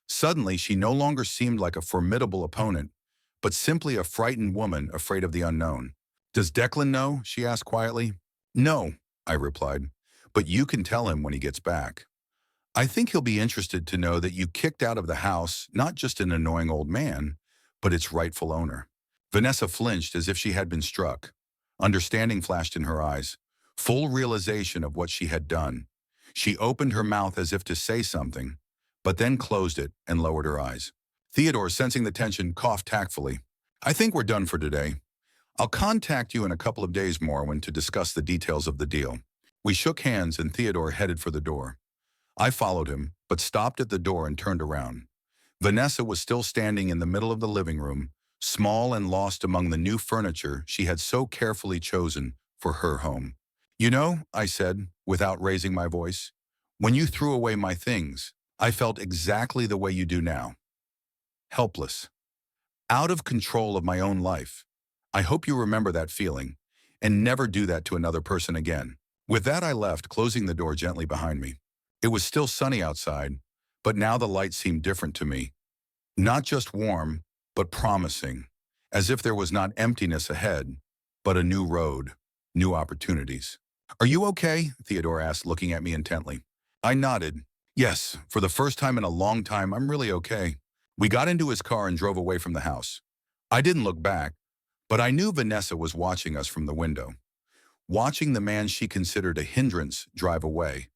S1: Suddenly, she no longer seemed like a formidable opponent, but simply a frightened woman afraid of the unknown. Does Declan know? She asked quietly. No, I replied, but you can tell him when he gets back. I think he'll be interested to know that you kicked out of the house not just an annoying old man, but its rightful owner. Vanessa flinched as if she had been struck. Understanding flashed in her eyes, full realization of what she had done. She opened her mouth as if to say something, but then closed it and lowered her eyes. Theodore, sensing the tension, coughed tactfully. I think we're done for today. I'll contact you in a couple of days, Morwen, to discuss the details of the deal. We shook hands and Theodore headed for the door. I followed him, but stopped at the door and turned around. Vanessa was still standing in the middle of the living room, small and lost among the new furniture she had so carefully chosen for her home. You know, I said, without raising my voice, when you threw away my things, I felt exactly the way you do now. Helpless. Out of control of my own life. I hope you remember that feeling, and never do that to another person again. With that I left, closing the door gently behind me. It was still sunny outside, but now the light seemed different to me. Not just warm, but promising, as if there was not emptiness ahead, but a new road, new opportunities. Are you okay? Theodore asked, looking at me intently. I nodded. Yes, for the first time in a long time, I'm really okay. We got into his car and drove away from the house. I didn't look back, but I knew Vanessa was watching us from the window, watching the man she considered a hindrance drive away,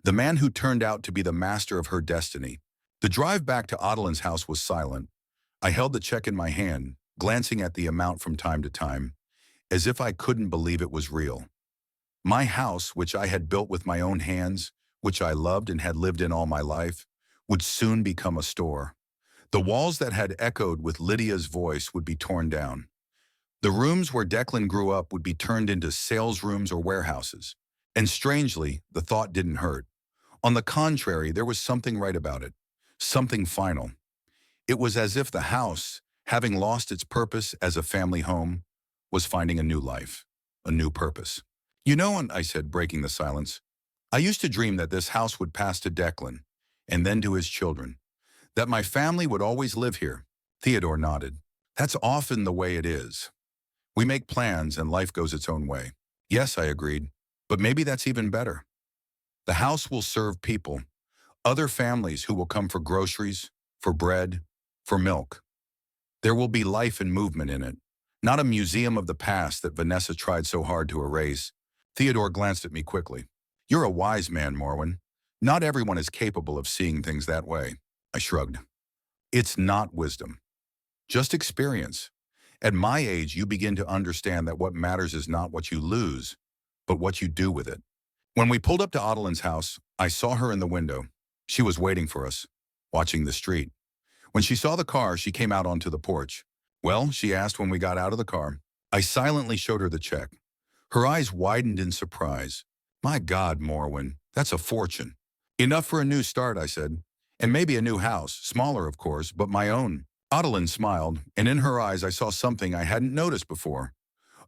S1: the man who turned out to be the master of her destiny. The drive back to Adeline's house was silent. I held the check in my hand, glancing at the amount from time to time, as if I couldn't believe it was real. My house, which I had built with my own hands, which I loved and had lived in all my life, would soon become a store. The walls that had echoed with Lydia's voice would be torn down. The rooms where Declan grew up would be turned into sales rooms or warehouses. And strangely, the thought didn't hurt. On the contrary, there was something right about it, something final. It was as if the house, having lost its purpose as a family home, was finding a new life, a new purpose. You know, and I said, breaking the silence, I used to dream that this house would pass to Declan, and then to his children, that my family would always live here. Theodore nodded. That's often the way it is. We make plans and life goes its own way. Yes, I agreed, but maybe that's even better. The house will serve people, other families who will come for groceries, for bread, for milk. There will be life and movement in it, not a museum of the past that Vanessa tried so hard to erase. Theodore glanced at me quickly. You're a wise man, Morwen. Not everyone is capable of seeing things that way. I shrugged. It's not wisdom, just experience. At my age, you begin to understand that what matters is not what you lose, but what you do with it. When we pulled up to Adeline's house, I saw her in the window. She was waiting for us, watching the street. When she saw the car, she came out onto the porch. Well, she asked when we got out of the car. I silently showed her the check. Her eyes widened in surprise. My God, Morwen, that's a fortune. Enough for a new start, I said. And maybe a new house, smaller of course, but my own. Adeline smiled, and in her eyes I saw something I hadn't noticed before.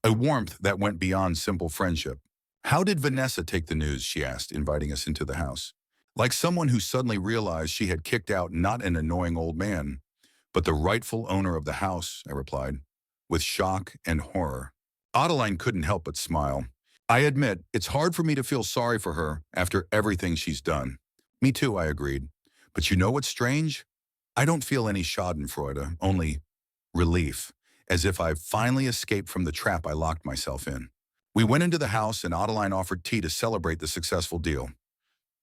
S1: A warmth that went beyond simple friendship. How did Vanessa take the news, she asked, inviting us into the house. Like someone who suddenly realized she had kicked out not an annoying old man, but the rightful owner of the house, I replied, with shock and horror. Adeline couldn't help but smile. I admit, it's hard for me to feel sorry for her after everything she's done. Me too, I agreed. But you know what's strange? I don't feel any schadenfreude, only relief, as if I've finally escaped from the trap I locked myself in. We went into the house and Adeline offered tea to celebrate the successful deal.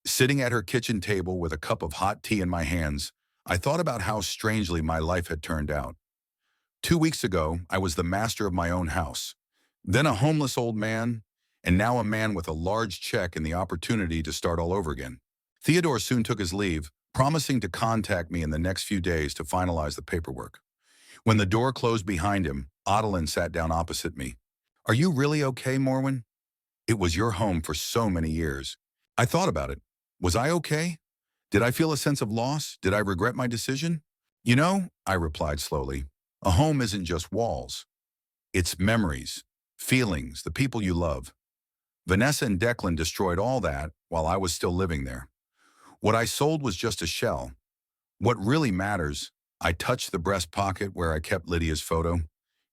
S1: Sitting at her kitchen table with a cup of hot tea in my hands, I thought about how strangely my life had turned out. 2 weeks ago, I was the master of my own house, then a homeless old man, and now a man with a large check and the opportunity to start all over again. Theodore soon took his leave, promising to contact me in the next few days to finalize the paperwork. When the door closed behind him, Adeline sat down opposite me. Are you really okay, Morwen? It was your home for so many years. I thought about it. Was I okay? Did I feel a sense of loss? Did I regret my decision? You know, I replied slowly, a home isn't just walls. It's memories, feelings, the people you love. Vanessa and Declan destroyed all that while I was still living there. What I sold was just a shell. What really matters, I touched the breast pocket where I kept Lydia's photo,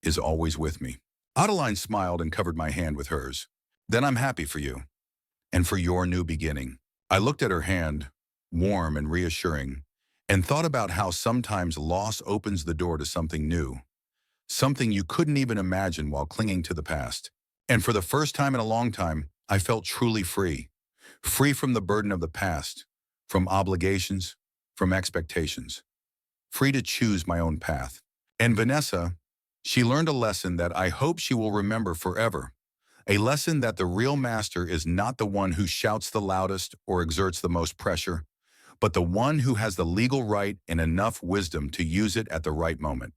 S1: is always with me. Adeline smiled and covered my hand with hers. Then I'm happy for you. And for your new beginning. I looked at her hand, warm and reassuring, and thought about how sometimes loss opens the door to something new. something you couldn't even imagine while clinging to the past. And for the first time in a long time, I felt truly free. Free from the burden of the past, from obligations, from expectations. Free to choose my own path. And Vanessa, she learned a lesson that I hope she will remember forever. A lesson that the real master is not the one who shouts the loudest or exerts the most pressure, but the one who has the legal right and enough wisdom to use it at the right moment.